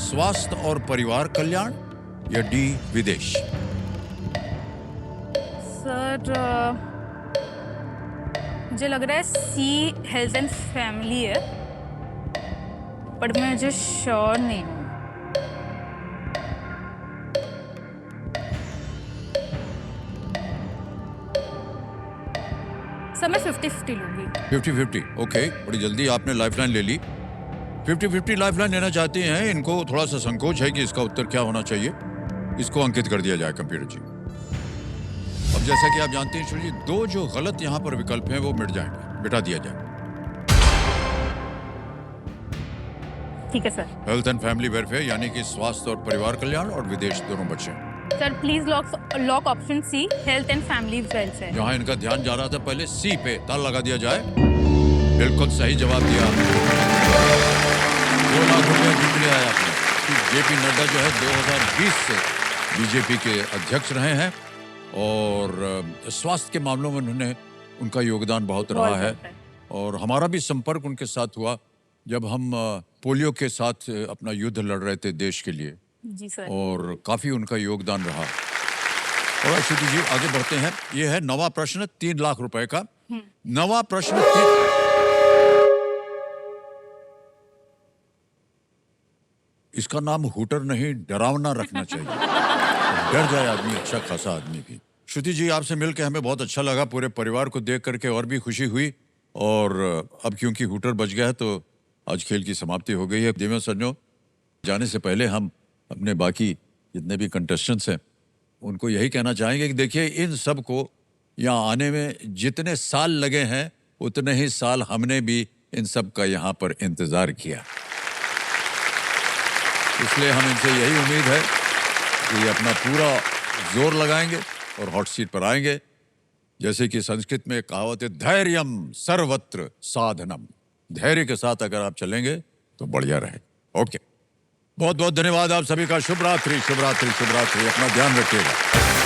Speaker 1: स्वास्थ्य और परिवार कल्याण, या D. विदेश।
Speaker 2: सर मुझे लग रहा है सी, हेल्थ एंड फैमिली है, बट मैं मुझे श्योर नहीं हूँ। सर मैं 50-50 लूंगी।
Speaker 1: 50-50, ओके। बड़ी जल्दी आपने लाइफलाइन ले ली। 50-50 लाइफलाइन लेना चाहती हैं, इनको थोड़ा सा संकोच है कि इसका उत्तर क्या होना चाहिए। इसको अंकित कर दिया जाए कंप्यूटर जी। अब जैसा कि आप जानते हैं श्री जी, 2 जो गलत यहाँ पर विकल्प हैं वो मिट जाएंगे, मिटा दिया जाए।
Speaker 2: ठीक है sir.
Speaker 1: Health and family welfare यानी कि स्वास्थ्य और परिवार कल्याण, और विदेश दोनों बचे।
Speaker 2: Sir please lock option C, health and family welfare.
Speaker 1: जहाँ इनका ध्यान जा रहा था पहले सी पे ताला लगा दिया जाए। बिल्कुल सही जवाब दिया। 2 लाख रुपए जीत लिया है आपने। जेपी नड्डा जो है 2020 से बीजेपी के अध्यक्ष रहे हैं, और स्वास्थ्य के मामलों में उन्होंने उनका योगदान बहुत रहा है। और हमारा भी संपर्क उनके साथ हुआ जब हम पोलियो के साथ अपना युद्ध लड़ रहे थे देश के लिए।
Speaker 2: जी सर।
Speaker 1: और काफी उनका योगदान रहा। और श्रुति जी आगे बढ़ते हैं। ये है 9वां प्रश्न 3 लाख रुपए का। 9वां प्रश्न इसका नाम हुटर नहीं, डरावना रखना चाहिए। डर जाए आदमी, अच्छा खासा आदमी भी। श्रुति जी आपसे मिलकर हमें बहुत अच्छा लगा, पूरे परिवार को देख करके और भी खुशी हुई। और अब क्योंकि हुटर बच गया है तो आज खेल की समाप्ति हो गई है। देवेंद्र सज्जनों, जाने से पहले हम अपने बाकी जितने भी कंटेस्टेंट्स हैं उनको यही कहना चाहेंगे कि देखिए, इन सब को यहाँ आने में जितने साल लगे हैं उतने ही साल हमने भी इन सब का यहाँ पर इंतजार किया। इसलिए हम इनसे यही उम्मीद है कि ये अपना पूरा जोर लगाएंगे और हॉट सीट पर आएंगे। जैसे कि संस्कृत में कहावत है, धैर्यम सर्वत्र साधनम। धैर्य के साथ अगर आप चलेंगे तो बढ़िया रहे। ओके। बहुत बहुत धन्यवाद आप सभी का। शुभ रात्रि, शुभ रात्रि, शुभ रात्रि। अपना ध्यान रखिएगा।